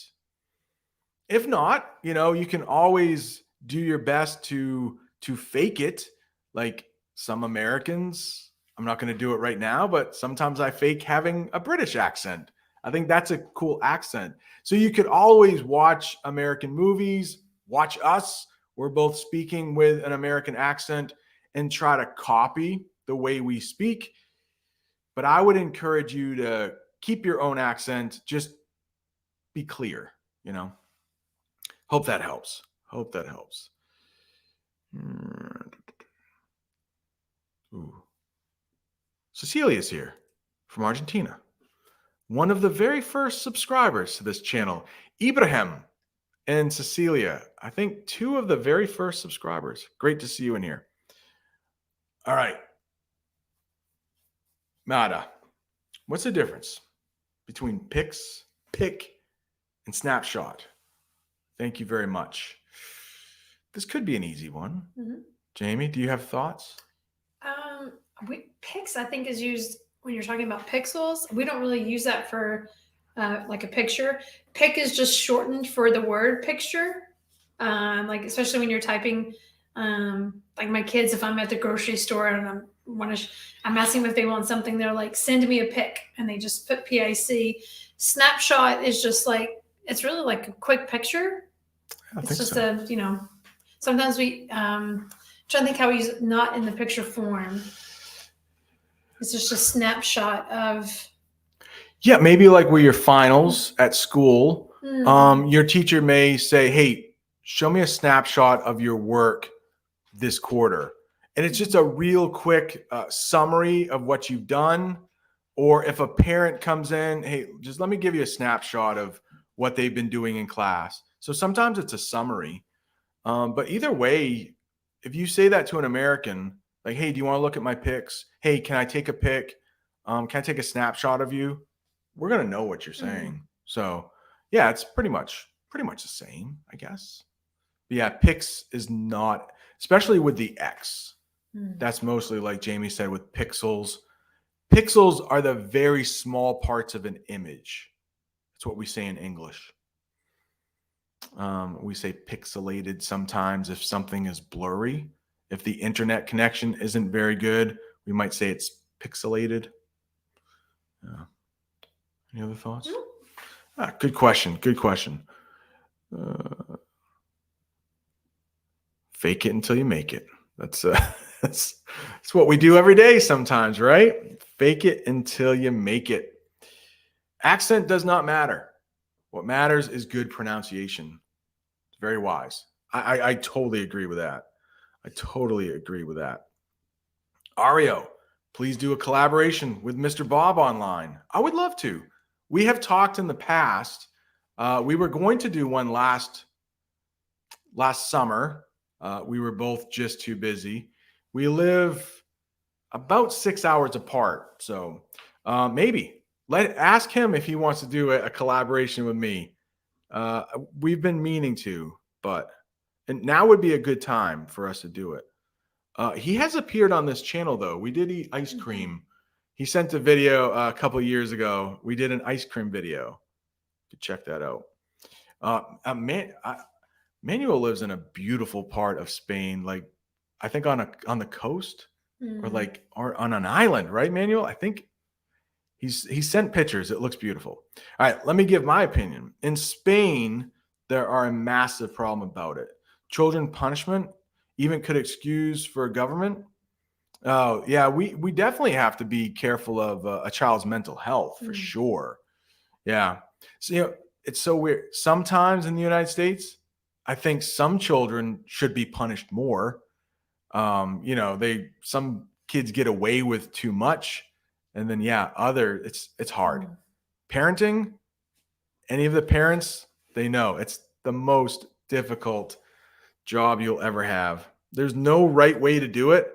If not, you can always do your best to fake it. Like some Americans, I'm not going to do it right now, but sometimes I fake having a British accent. I think that's a cool accent. So you could always watch American movies, watch us. We're both speaking with an American accent and try to copy the way we speak. But I would encourage you to keep your own accent. Just be clear, Hope that helps. Ooh. Cecilia's here from Argentina. One of the very first subscribers to this channel. Ibrahim and Cecilia. I think two of the very first subscribers. Great to see you in here. All right. Mada, what's the difference between pick, and snapshot? Thank you very much. This could be an easy one. Mm-hmm. Jamie, do you have thoughts? Pics, I think, is used when you're talking about pixels. We don't really use that for like a picture. Pic is just shortened for the word picture. Like especially when you're typing, like my kids, if I'm at the grocery store and I'm asking them if they want something, they're like, send me a pic, and they just put PIC. Snapshot is just like, it's really like a quick picture. It's just so. Sometimes we trying to think how we use it not in the picture form. It's just a snapshot of. Yeah, maybe like with your finals at school, your teacher may say, hey, show me a snapshot of your work this quarter. And it's just a real quick summary of what you've done. Or if a parent comes in, hey, just let me give you a snapshot of what they've been doing in class. So sometimes it's a summary. But either way, if you say that to an American, like, hey, do you want to look at my pics? Hey, can I take a pic? Can I take a snapshot of you? We're going to know what you're saying. So yeah, it's pretty much the same, I guess. But yeah, pics is not, especially with the X. That's mostly like Jamie said with pixels. Pixels are the very small parts of an image. That's what we say in English. We say pixelated sometimes if something is blurry. If the internet connection isn't very good, we might say it's pixelated. Any other thoughts? Good question. Fake it until you make it. That's what we do every day sometimes, right? Fake it until you make it. Accent does not matter. What matters is good pronunciation. It's very wise. I totally agree with that. Ario, please do a collaboration with Mr. Bob online. I would love to. We have talked in the past. We were going to do one last summer. We were both just too busy. We live about 6 hours apart. So maybe ask him if he wants to do a collaboration with me. We've been meaning to, and now would be a good time for us to do it. He has appeared on this channel though. We did eat ice cream. He sent a video a couple of years ago. We did an ice cream video. You check that out. Manuel lives in a beautiful part of Spain, like I think on the coast or on an island, right, Manuel? I think he sent pictures. It looks beautiful. All right, let me give my opinion. In Spain, there are a massive problem about it. Children punishment even could excuse for a government. Oh, yeah, we definitely have to be careful of a child's mental health for Mm. sure. Yeah. So, it's so weird. Sometimes in the United States, I think some children should be punished more. Some kids get away with too much, and then yeah, it's hard. Mm. Parenting, any of the parents, they know it's the most difficult job you'll ever have. There's no right way to do it.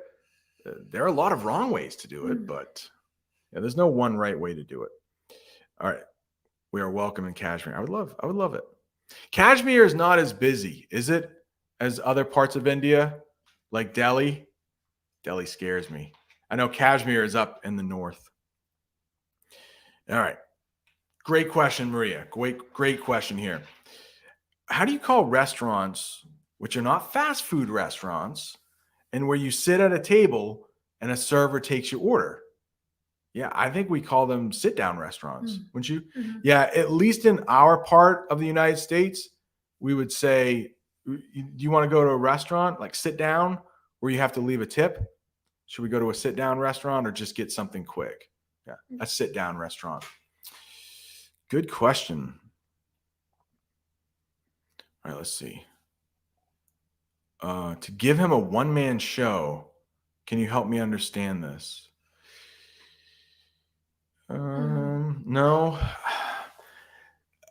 There are a lot of wrong ways to do it, Mm. but yeah, there's no one right way to do it. All right. We are welcome in Kashmir. I would love it. Kashmir is not as busy, is it, as other parts of India, like Delhi? Delhi scares me. I know Kashmir is up in the north. All right. Great question, Maria. Great question here. How do you call restaurants which are not fast food restaurants and where you sit at a table and a server takes your order? Yeah, I think we call them sit down restaurants, Mm. wouldn't you? Mhm. Yeah, at least in our part of the United States, we would say, do you want to go to a restaurant, like sit down, where you have to leave a tip? Should we go to a sit down restaurant or just get something quick? Yeah, a sit down restaurant. Good question. All right, let's see. To give him a one man show, can you help me understand this? No.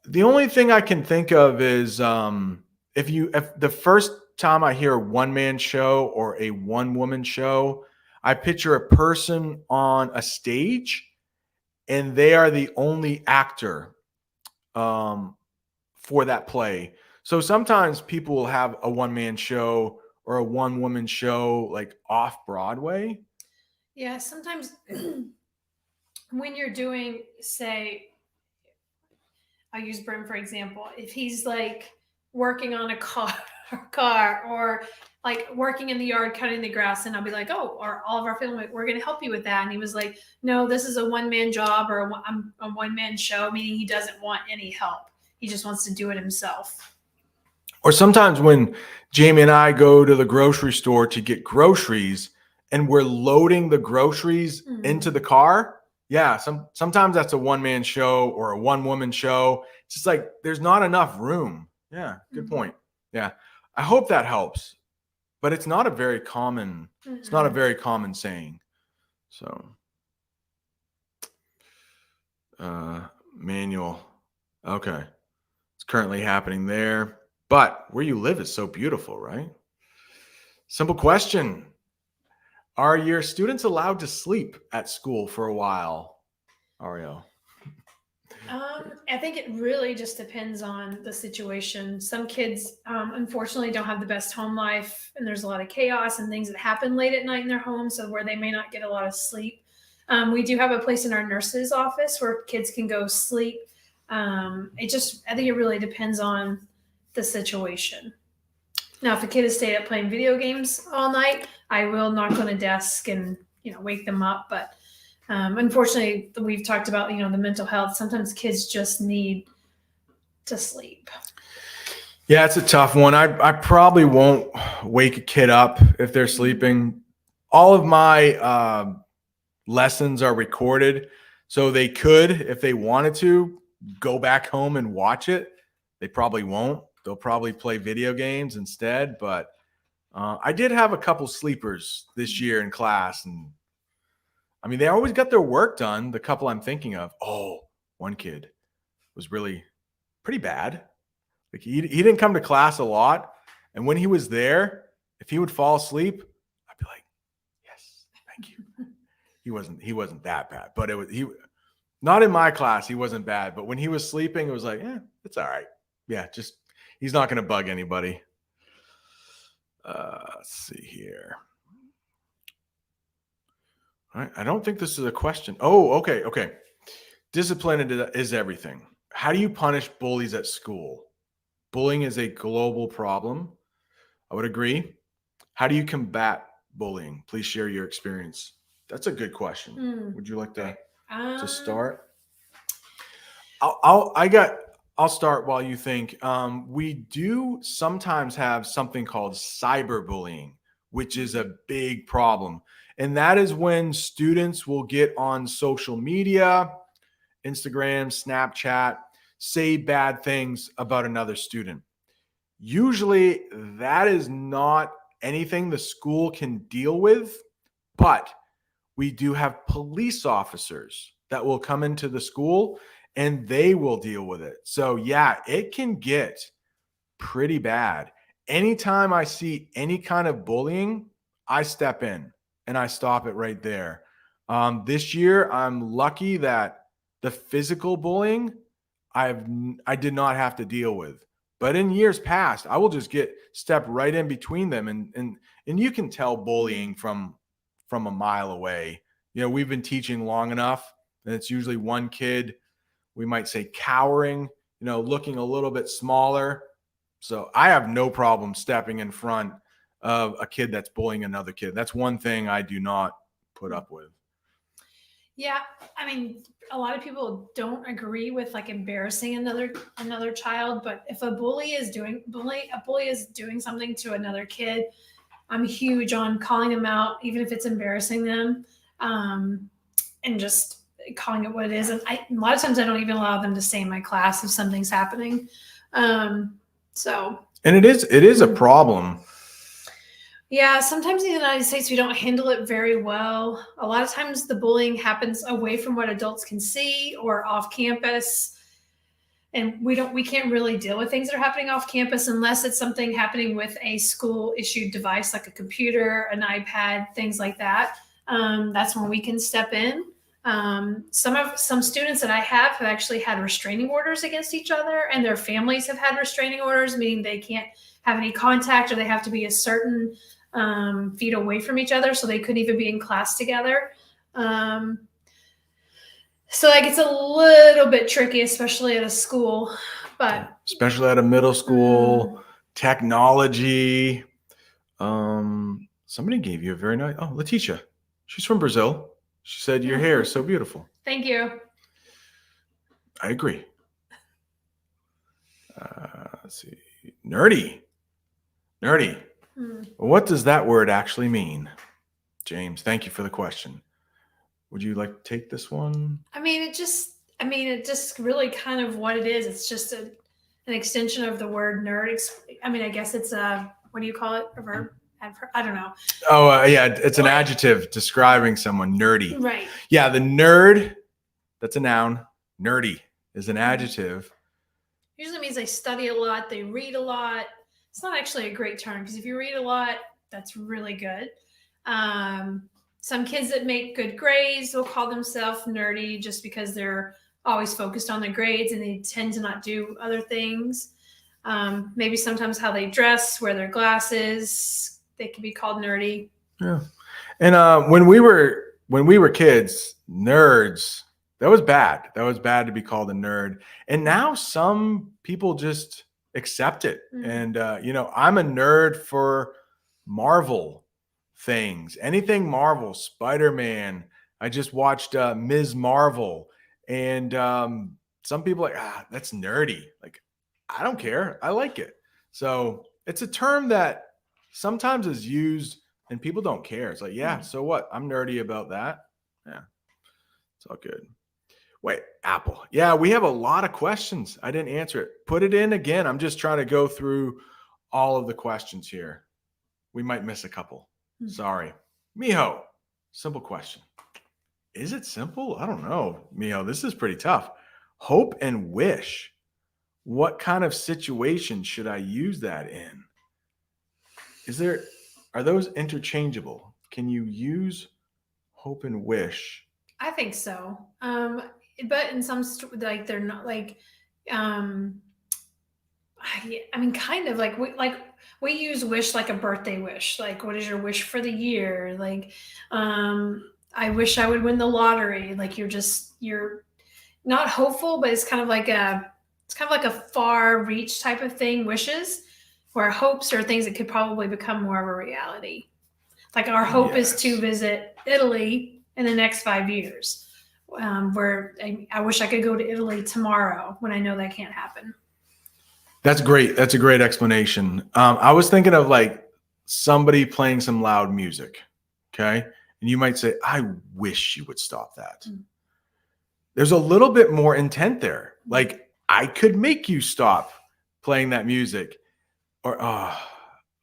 The only thing I can think of is if the first time I hear a one man show or a one woman show, I picture a person on a stage and they are the only actor um, for that play. So sometimes people will have a one man show or a one woman show like off Broadway. Yeah, sometimes when you're doing, say, I'll use Brim for example. If he's like working on a car or like working in the yard cutting the grass, and I'll be like, oh, or all of our family, we're going to help you with that. And he was like, no, this is a one man job or a one man show, meaning he doesn't want any help. He just wants to do it himself. Or sometimes when Jamie and I go to the grocery store to get groceries and we're loading the groceries into the car, yeah, sometimes that's a one man show or a one woman show. It's just like there's not enough room. Yeah, good point. Yeah, I hope that helps, but it's not a very common. It's not a very common saying. So, manual. Okay, it's currently happening there. But where you live is so beautiful, right? Simple question. Are your students allowed to sleep at school for a while, Ariel? I think it really just depends on the situation. Some kids, unfortunately, don't have the best home life, and there's a lot of chaos and things that happen late at night in their home, so where they may not get a lot of sleep. We do have a place in our nurse's office where kids can go sleep. I think it really depends on the situation. Now, if a kid has stayed up playing video games all night, I will knock on a desk and wake them up. But unfortunately, we've talked about the mental health. Sometimes kids just need to sleep. Yeah, it's a tough one. I probably won't wake a kid up if they're sleeping. All of my lessons are recorded, so they could, if they wanted to, go back home and watch it. They probably won't. They'll probably play video games instead. But I did have a couple sleepers this year in class, and I mean, they always got their work done. The couple I'm thinking of. Oh, one kid was really pretty bad. Like he didn't come to class a lot, and when he was there, if he would fall asleep, I'd be like, "Yes, thank you." He wasn't that bad, but he not in my class. He wasn't bad, but when he was sleeping, it was like, "Yeah, it's all right." Yeah, just he's not going to bug anybody. Let's see here. All right, I don't think this is a question. Oh, okay. Discipline is everything. How do you punish bullies at school? Bullying is a global problem. I would agree. How do you combat bullying? Please share your experience. That's a good question. Would you like to start? I'll start while you think. We do sometimes have something called cyberbullying, which is a big problem. And that is when students will get on social media, Instagram, Snapchat, say bad things about another student. Usually that is not anything the school can deal with, but we do have police officers that will come into the school and they will deal with it. So yeah, it can get pretty bad. Anytime I see any kind of bullying, I step in and I stop it right there. This year, I'm lucky that the physical bullying I did not have to deal with. But in years past, I will just step right in between them, and you can tell bullying from a mile away. You know, we've been teaching long enough, and it's usually one kid, we might say cowering, you know, looking a little bit smaller. So I have no problem stepping in front of a kid that's bullying another kid. That's one thing I do not put up with. Yeah, I mean, a lot of people don't agree with like embarrassing another child, but if a bully is doing something to another kid, I'm huge on calling them out, even if it's embarrassing them, and just calling it what it is. And a lot of times I don't even allow them to stay in my class if something's happening. And it is a problem. Yeah, sometimes in the United States we don't handle it very well. A lot of times the bullying happens away from what adults can see or off campus. And we can't really deal with things that are happening off campus unless it's something happening with a school issued device like a computer, an iPad, things like that. That's when we can step in. Some students that I have actually had restraining orders against each other, and their families have had restraining orders, meaning they can't have any contact or they have to be a certain feet away from each other, so they couldn't even be in class together. So like it's a little bit tricky, especially at a school, but especially at a middle school, technology. Somebody gave you a very nice, Letitia. She's from Brazil. She said your hair is so beautiful. Thank you. I agree. Let's see. Nerdy. What does that word actually mean? James, thank you for the question. Would you like to take this one? I mean, it just really kind of what it is. It's just an extension of the word nerd. I mean, I guess it's what do you call it? A verb? I don't know. Oh, yeah. It's an adjective describing someone, nerdy. Right. Yeah, the nerd, that's a noun. Nerdy is an adjective. Usually means they study a lot, they read a lot. It's not actually a great term because if you read a lot, that's really good. Some kids that make good grades will call themselves nerdy just because they're always focused on their grades and they tend to not do other things. Maybe sometimes how they dress, wear their glasses, they can be called nerdy. Yeah. And when we were kids, nerds, that was bad. That was bad to be called a nerd. And now some people just accept it. And, I'm a nerd for Marvel things, anything Marvel, Spider-Man. I just watched Ms. Marvel, and some people are like, that's nerdy. Like, I don't care. I like it. So it's a term that sometimes is used and people don't care. It's like, so what? I'm nerdy about that. Yeah, it's all good. Wait, Apple. Yeah, we have a lot of questions. I didn't answer it. Put it in again. I'm just trying to go through all of the questions here. We might miss a couple. Sorry. Miho, simple question. Is it simple? I don't know. Miho, this is pretty tough. Hope and wish. What kind of situation should I use that in? Are those interchangeable? Can you use hope and wish? I think so. But in some, like, they're not like, I mean, kind of like we use wish like a birthday wish. Like, what is your wish for the year? Like, I wish I would win the lottery. Like, you're not hopeful, but it's kind of like a far reach type of thing. Wishes, where hopes are things that could probably become more of a reality. Like our hope is to visit Italy in the next 5 years. Where I wish I could go to Italy tomorrow when I know that can't happen. That's great. That's a great explanation. I was thinking of like somebody playing some loud music. Okay. And you might say, I wish you would stop that. Mm. There's a little bit more intent there. Like, I could make you stop playing that music. Or, oh,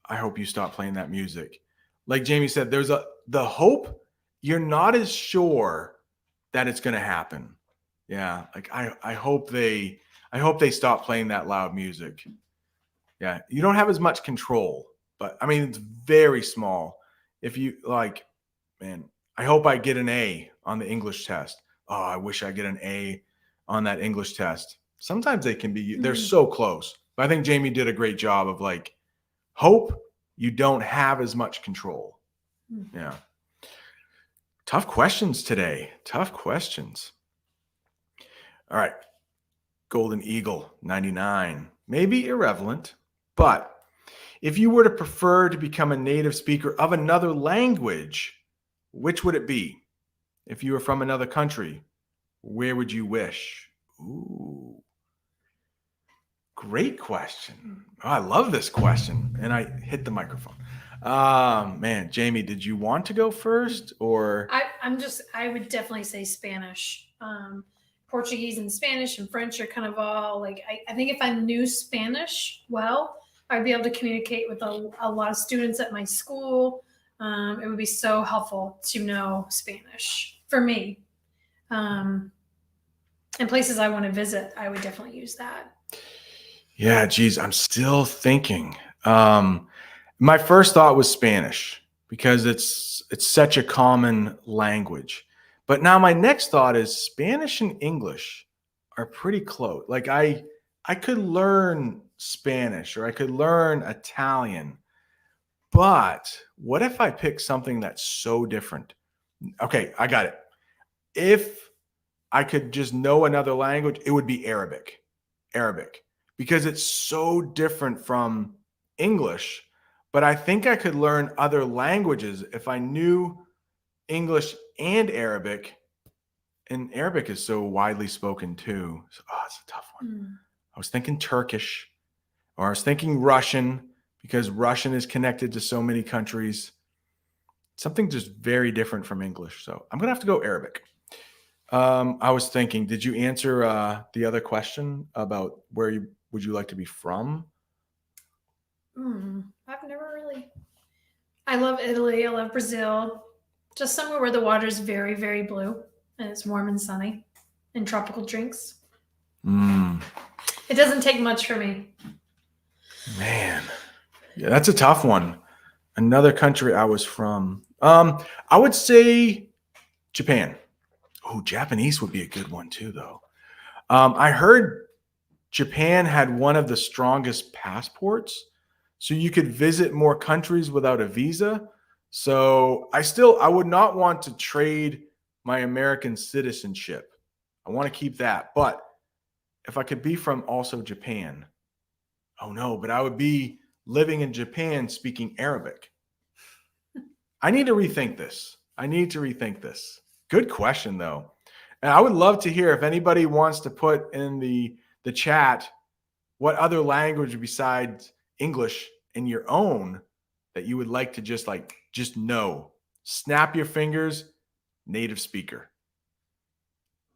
I hope you stop playing that music. Like Jamie said, there's the hope. You're not as sure that it's going to happen. Yeah. Like I hope they stop playing that loud music. Yeah. You don't have as much control, but I mean, it's very small. If you like, man, I hope I get an A on the English test. Oh, I wish I get an A on that English test. Sometimes they can be, they're so close. But I think Jamie did a great job of like, hope you don't have as much control. Yeah. Tough questions today. Tough questions. All right. Golden Eagle 99. Maybe irrelevant, but if you were to prefer to become a native speaker of another language, which would it be? If you were from another country, where would you wish? Ooh. Great question. Oh, I love this question. And I hit the microphone. Man, Jamie, did you want to go first or? I would definitely say Spanish. Portuguese and Spanish and French are kind of all like, I think if I knew Spanish well, I'd be able to communicate with a lot of students at my school. It would be so helpful to know Spanish for me. And places I want to visit, I would definitely use that. Yeah, geez, I'm still thinking. My first thought was Spanish because it's such a common language. But now my next thought is Spanish and English are pretty close. Like I could learn Spanish or I could learn Italian. But what if I pick something that's so different? Okay, I got it. If I could just know another language, it would be Arabic. Arabic. Because it's so different from English. But I think I could learn other languages if I knew English and Arabic. And Arabic is so widely spoken too. So, it's a tough one. I was thinking Turkish, or I was thinking Russian because Russian is connected to so many countries. Something just very different from English. So I'm going to have to go Arabic. I was thinking, did you answer the other question about would you like to be from? I've never really. I love Italy. I love Brazil. Just somewhere where the water is very, very blue and it's warm and sunny and tropical drinks. It doesn't take much for me. Man, yeah, that's a tough one. Another country I was from. I would say Japan. Oh, Japanese would be a good one too, though. I heard Japan had one of the strongest passports, so you could visit more countries without a visa. So I would not want to trade my American citizenship. I want to keep that. But if I could be from also Japan, oh no, but I would be living in Japan speaking Arabic. I need to rethink this. Good question, though. And I would love to hear if anybody wants to put in the chat what other language besides English in your own that you would like to just know. Snap your fingers, native speaker.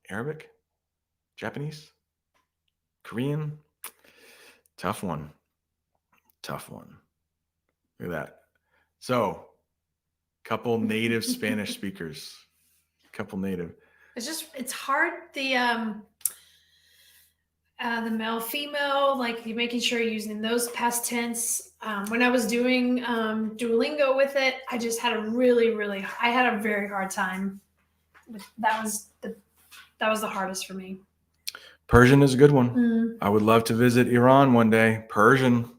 Arabic? Japanese? Korean? Tough one. Look at that. So, couple native Spanish speakers. Couple native. It's hard. The male, female, like you're making sure you're using those past tense. When I was doing Duolingo with it, I just had I had a very hard time. That was the hardest for me. Persian is a good one. I would love to visit Iran one day. Persian.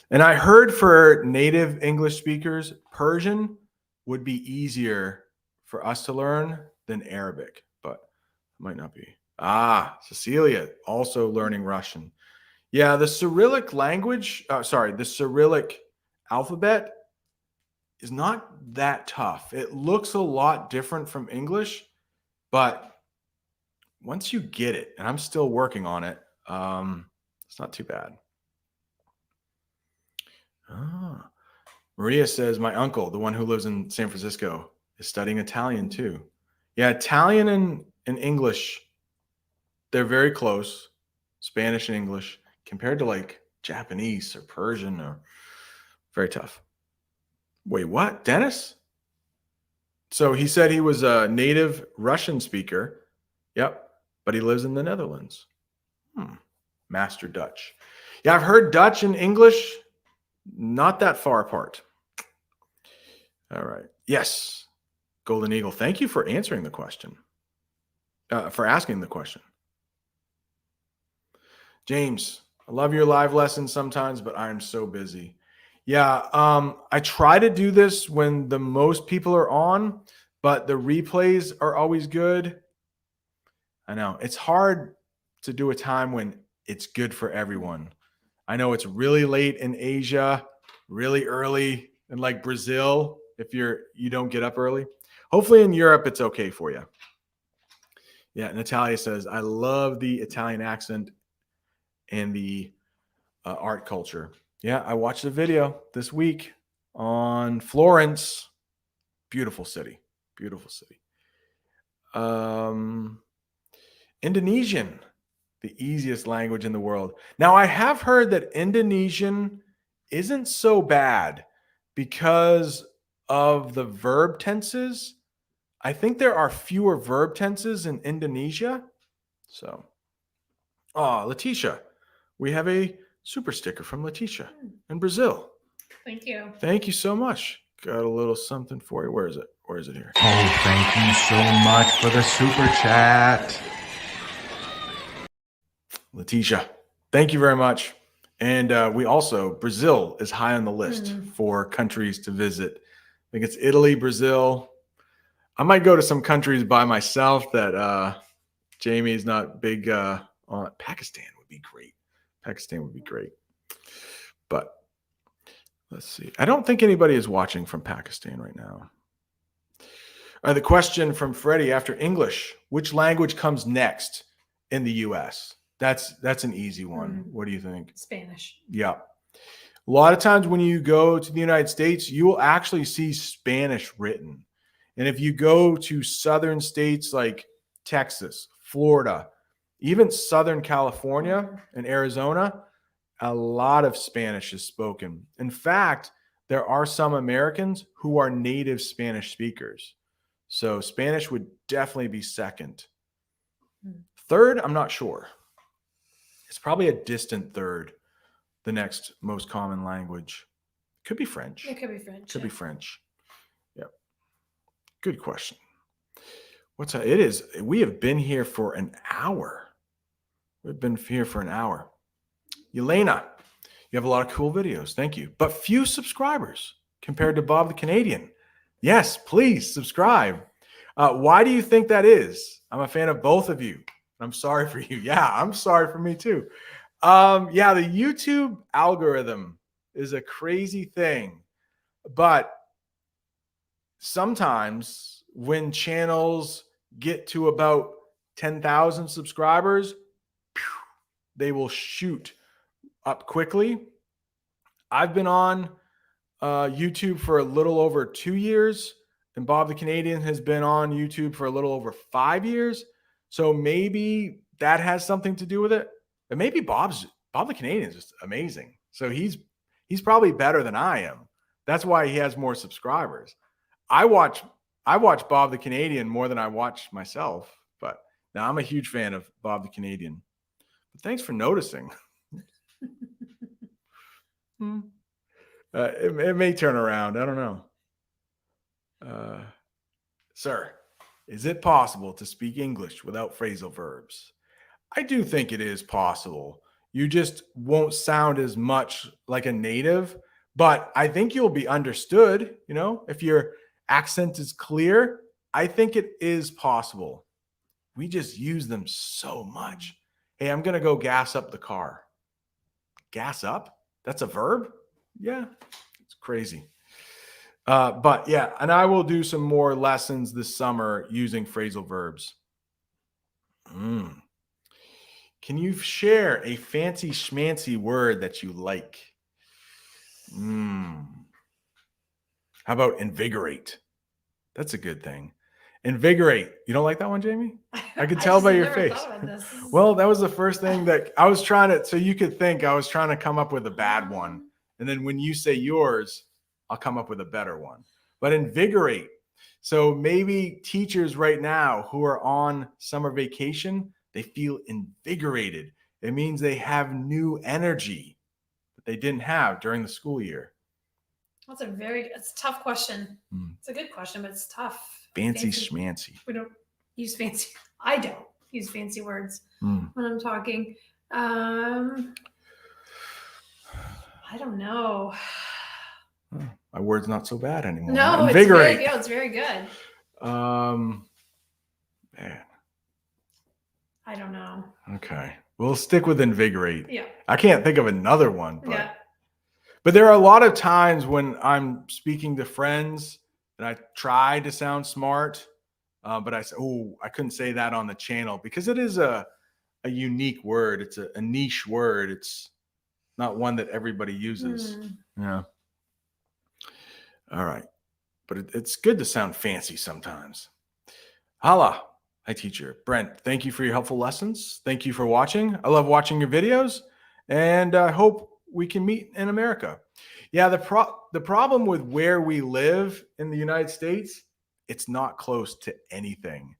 And I heard for native English speakers, Persian would be easier for us to learn than Arabic, but it might not be. Cecilia, also learning Russian. Yeah, the Cyrillic language, the Cyrillic alphabet is not that tough. It looks a lot different from English, but once you get it, and I'm still working on it, it's not too bad. Maria says, my uncle, the one who lives in San Francisco, is studying Italian too. Yeah, Italian and English, they're very close. Spanish and English compared to like Japanese or Persian or very tough. Wait, what? Dennis? So he said he was a native Russian speaker. Yep. But he lives in the Netherlands. Master Dutch. Yeah, I've heard Dutch and English not that far apart. All right. Yes. Golden Eagle. Thank you for answering the question. For asking the question. James, I love your live lessons sometimes, but I'm so busy. Yeah, I try to do this when the most people are on, but the replays are always good. I know it's hard to do a time when it's good for everyone. I know it's really late in Asia, really early in like Brazil if you don't get up early. Hopefully in Europe it's okay for you. Yeah, Natalia says, I love the Italian accent and the art culture. Yeah, I watched a video this week on Florence. Beautiful city. Beautiful city. Indonesian, the easiest language in the world. Now, I have heard that Indonesian isn't so bad because of the verb tenses. I think there are fewer verb tenses in Indonesia. So, Letitia, we have a super sticker from Letitia in Brazil. Thank you. Thank you so much. Got a little something for you. Where is it? Where is it here? Oh, thank you so much for the super chat. Letitia, thank you very much. And we also, Brazil is high on the list for countries to visit. I think it's Italy, Brazil. I might go to some countries by myself that Jamie is not big on. Pakistan would be great. Pakistan would be great. But let's see. I don't think anybody is watching from Pakistan right now. The question from Freddie after English, which language comes next in the U.S.? That's an easy one. What do you think? Spanish. Yeah. A lot of times when you go to the United States, you will actually see Spanish written. And if you go to southern states like Texas, Florida, even Southern California and Arizona, a lot of Spanish is spoken. In fact, there are some Americans who are native Spanish speakers. So Spanish would definitely be second. Third, I'm not sure. It's probably a distant third, the next most common language. Could be French. It could be French. Could be French. Yep. Good question. What's that? It is. We have been here for an hour. We've been here for an hour. Elena, you have a lot of cool videos. Thank you. But few subscribers compared to Bob the Canadian. Yes, please subscribe. Why do you think that is? I'm a fan of both of you. I'm sorry for you. Yeah, I'm sorry for me too. Yeah, the YouTube algorithm is a crazy thing. But sometimes when channels get to about 10,000 subscribers, they will shoot up quickly. I've been on YouTube for a little over 2 years, and Bob the Canadian has been on YouTube for a little over 5 years. So maybe that has something to do with it. And maybe Bob the Canadian is just amazing. So he's probably better than I am. That's why he has more subscribers. I watch Bob the Canadian more than I watch myself. But now I'm a huge fan of Bob the Canadian. But thanks for noticing. It may turn around. I don't know. Sir, is it possible to speak English without phrasal verbs? I do think it is possible. You just won't sound as much like a native, but I think you'll be understood. You know, if your accent is clear, I think it is possible. We just use them so much. Hey, I'm going to go gas up the car. Gas up? That's a verb? Yeah, it's crazy. But yeah, and I will do some more lessons this summer using phrasal verbs. Can you share a fancy schmancy word that you like? How about invigorate? That's a good thing. Invigorate. You don't like that one, Jamie? I could tell just by your never face. thought about this. Well, that was the first thing that I was trying to, so you could think I was trying to come up with a bad one. And then when you say yours, I'll come up with a better one. But invigorate. So maybe teachers right now who are on summer vacation, they feel invigorated. It means they have new energy that they didn't have during the school year. It's a tough question. It's a good question, but it's tough. Fancy schmancy. We don't use fancy. I don't use fancy words when I'm talking. I don't know. My word's not so bad anymore. No, invigorate. it's very good. Man. I don't know. Okay. We'll stick with invigorate. Yeah. I can't think of another one, but Yeah. But there are a lot of times when I'm speaking to friends and I try to sound smart, but I say, oh, I couldn't say that on the channel because it is a unique word. It's a niche word. It's not one that everybody uses. Yeah. All right. But it's good to sound fancy sometimes. Hala. Hi, teacher. Brent, thank you for your helpful lessons. Thank you for watching. I love watching your videos, and I hope we can meet in America. Yeah, the problem with where we live in the United States, it's not close to anything.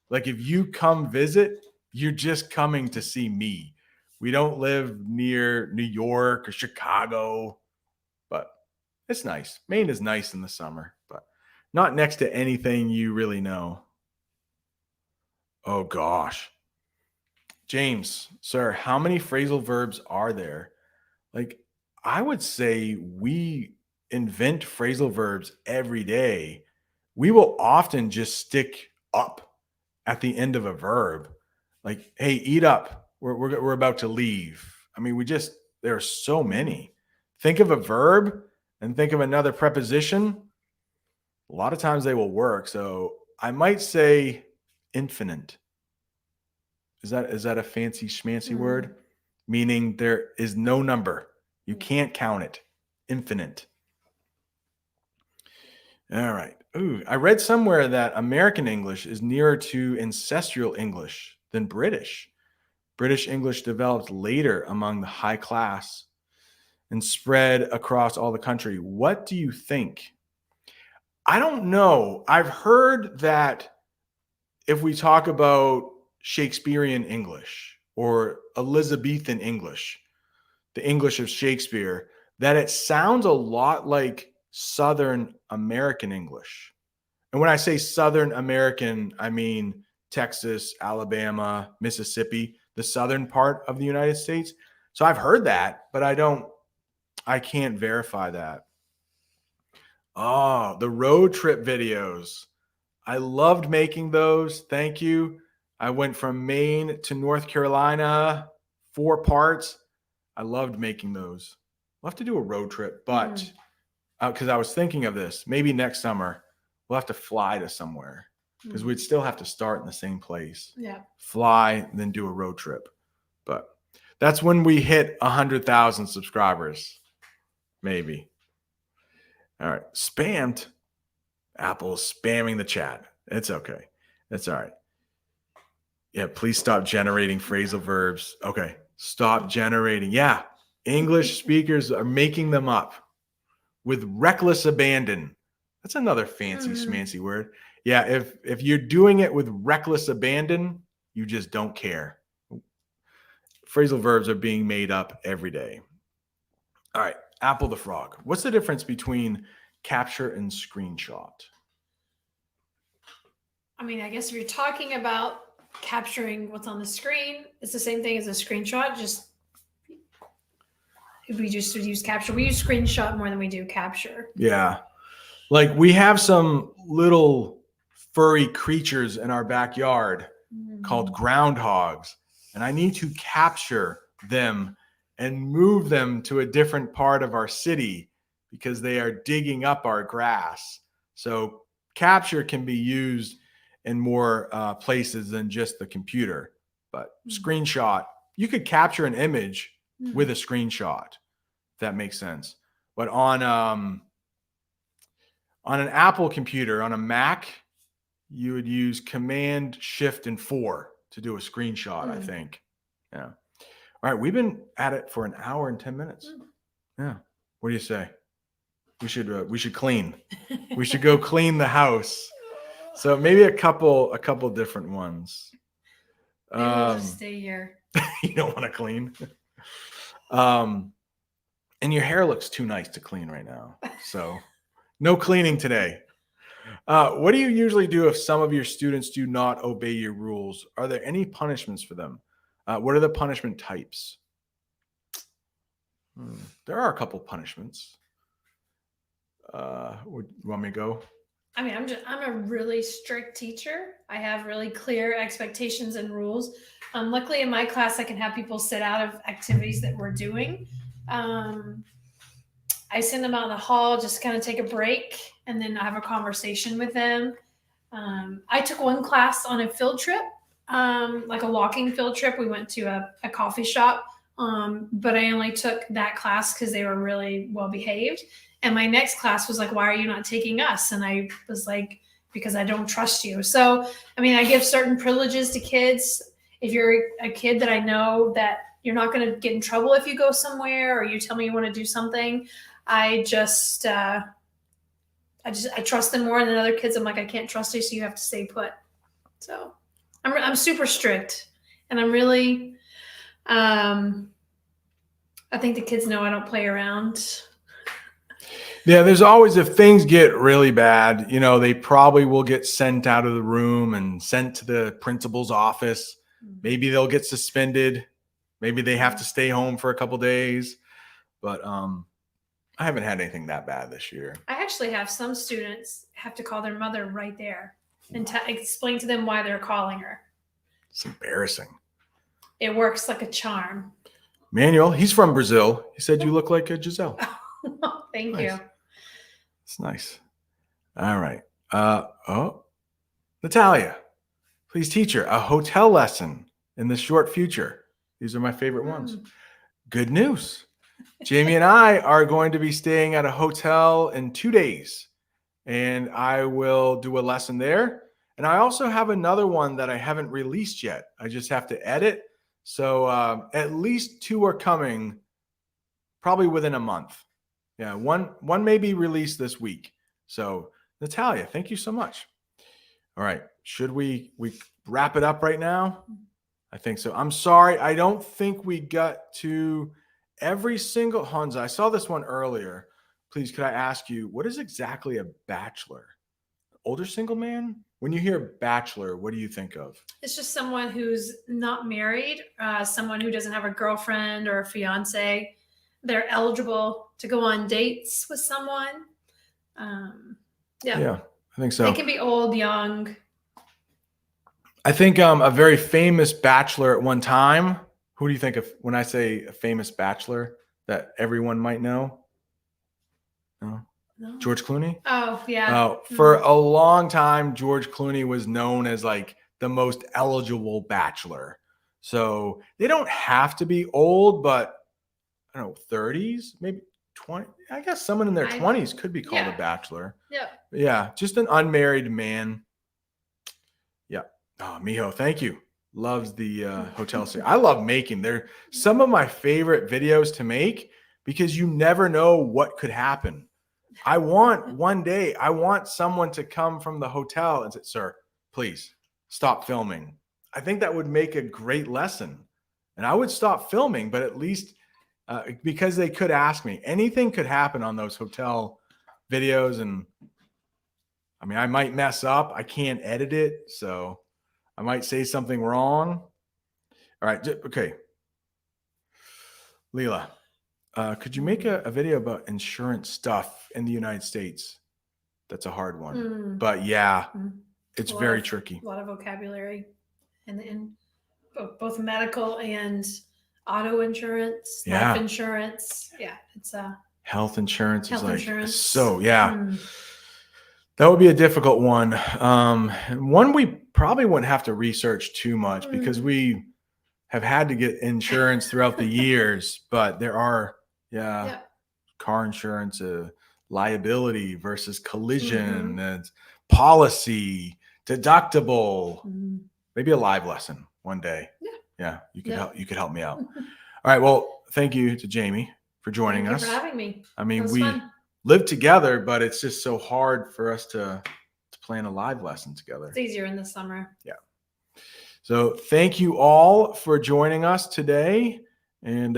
Like if you come visit, you're just coming to see me. We don't live near New York or Chicago, but it's nice. Maine is nice in the summer, but not next to anything you really know. Oh gosh. James, sir, how many phrasal verbs are there? Like, I would say we invent phrasal verbs every day. We will often just stick up at the end of a verb. Like, hey, eat up. We're about to leave. I mean, there are so many. Think of a verb and think of another preposition. A lot of times they will work. So I might say infinite. Is that a fancy schmancy word? Meaning there is no number. You can't count it. Infinite. All right. Ooh, I read somewhere that American English is nearer to ancestral English than British. British English developed later among the high class and spread across all the country. What do you think? I don't know. I've heard that if we talk about Shakespearean English or Elizabethan English, the English of Shakespeare, that it sounds a lot like Southern American English. And when I say Southern American, I mean Texas, Alabama, Mississippi, the southern part of the United States. So I've heard that, but I can't verify that. Oh, the road trip videos. I loved making those. Thank you. I went from Maine to North Carolina, 4 parts. I loved making those. We'll have to do a road trip, but because I was thinking of this, maybe next summer we'll have to fly to somewhere because we'd still have to start in the same place. Yeah. Fly, then do a road trip. But that's when we hit 100,000 subscribers. Maybe. All right. Spammed. Apple's spamming the chat. It's okay. That's all right. Yeah, please stop generating phrasal verbs. Okay. Stop generating. Yeah. English speakers are making them up with reckless abandon. That's another fancy schmancy word. Yeah, if you're doing it with reckless abandon, you just don't care. Phrasal verbs are being made up every day. All right, Apple the Frog. What's the difference between capture and screenshot? I mean, I guess if you're talking about capturing what's on the screen, it's the same thing as a screenshot. Just if we just use capture, we use screenshot more than we do capture. Yeah. Like we have some little furry creatures in our backyard called groundhogs, and I need to capture them and move them to a different part of our city because they are digging up our grass. So capture can be used in more places than just the computer, but screenshot, you could capture an image with a screenshot, if that makes sense. But on On an Apple computer, on a Mac, you would use Command, Shift, and 4 to do a screenshot, I think. Yeah. All right. We've been at it for an hour and 10 minutes. Yeah. What do you say? We should clean. We should go clean the house. So maybe a couple different ones. Maybe we'll just stay here. You don't want to clean. And your hair looks too nice to clean right now. So no cleaning today. What do you usually do if some of your students do not obey your rules? Are there any punishments for them? What are the punishment types? There are a couple punishments. You want me to go? I mean, I'm a really strict teacher. I have really clear expectations and rules. Luckily in my class, I can have people sit out of activities that we're doing. I send them out in the hall, just kind of take a break, and then I have a conversation with them. I took one class on a field trip, like a walking field trip. We went to a coffee shop, but I only took that class because they were really well behaved. And my next class was like, why are you not taking us? And I was like, because I don't trust you. So, I mean, I give certain privileges to kids. If you're a kid that I know that you're not going to get in trouble if you go somewhere or you tell me you want to do something, I trust them more than other kids. I'm like, I can't trust you, so you have to stay put. So I'm super strict, and I'm really, I think the kids know I don't play around. Yeah, there's always, if things get really bad, they probably will get sent out of the room and sent to the principal's office. Maybe they'll get suspended. Maybe they have to stay home for a couple days. But I haven't had anything that bad this year. I actually have some students have to call their mother right there and explain to them why they're calling her. It's embarrassing. It works like a charm. Manuel, he's from Brazil. He said you look like a Giselle. Thank Nice. you. It's nice. All right. Natalia, please teacher a hotel lesson in the short future. These are my favorite ones. Good news. Jamie and I are going to be staying at a hotel in 2 days, and I will do a lesson there. And I also have another one that I haven't released yet. I just have to edit. So at least 2 are coming probably within a month. Yeah, one may be released this week. So Natalia, thank you so much. All right. Should we wrap it up right now? I think so. I'm sorry. I don't think we got to every single Hansa. I saw this one earlier. Please, could I ask you, what is exactly a bachelor? Older single man? When you hear bachelor, what do you think of? It's just someone who's not married, someone who doesn't have a girlfriend or a fiance. They're eligible to go on dates with someone. Yeah, I think so. They can be old, young. I think a very famous bachelor at one time. Who do you think of when I say a famous bachelor that everyone might know? No. George Clooney? Oh, yeah. For a long time, George Clooney was known as like the most eligible bachelor. So they don't have to be old, but I don't know, 30s, maybe 20. I guess someone in their 20s could be called a bachelor. Yeah. Yeah, just an unmarried man. Yeah. Oh, Mijo, thank you. Loves the hotel series. I love making. They're some of my favorite videos to make because you never know what could happen. I want someone to come from the hotel and say, sir, please stop filming. I think that would make a great lesson. And I would stop filming, but at least because they could ask me. Anything could happen on those hotel videos. And I mean, I might mess up. I can't edit it. So I might say something wrong. All right. Okay. Leela, could you make a video about insurance stuff in the United States? That's a hard one. But yeah, it's very tricky. A lot of vocabulary and both medical and auto insurance, life insurance. Yeah, it's health insurance health is like insurance. So that would be a difficult one. One we probably wouldn't have to research too much because we have had to get insurance throughout the years, but there are car insurance, liability versus collision, Mhm. and policy, deductible. Mhm. Maybe a live lesson one day. Yeah. Yeah, you could Yeah. help. You could help me out. All right. Well, thank you to Jamie for joining Thank you for us. having me. I It mean, was we fun. live together, but it's just so hard for us to plan a live lesson together. It's easier in the summer. Yeah. So thank you all for joining us today. And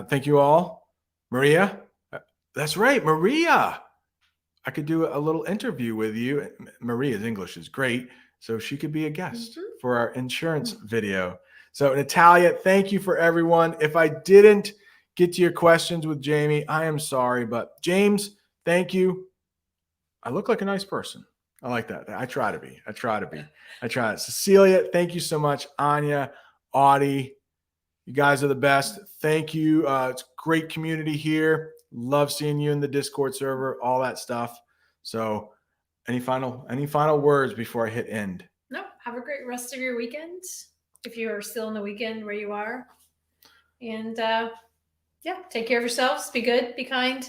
thank you all. Maria, that's right, Maria. I could do a little interview with you. Maria's English is great, so she could be a guest for our insurance video. So Natalia, thank you for everyone. If I didn't get to your questions with Jamie, I am sorry, but James, thank you. I look like a nice person. I like that. I try to be. I try to be. I try. Cecilia, thank you so much. Anya, Audie, you guys are the best. Thank you. It's a great community here. Love seeing you in the Discord server, all that stuff. So any final words before I hit end? No, have a great rest of your weekend. If you are still in the weekend where you are. And yeah, take care of yourselves. Be good, be kind.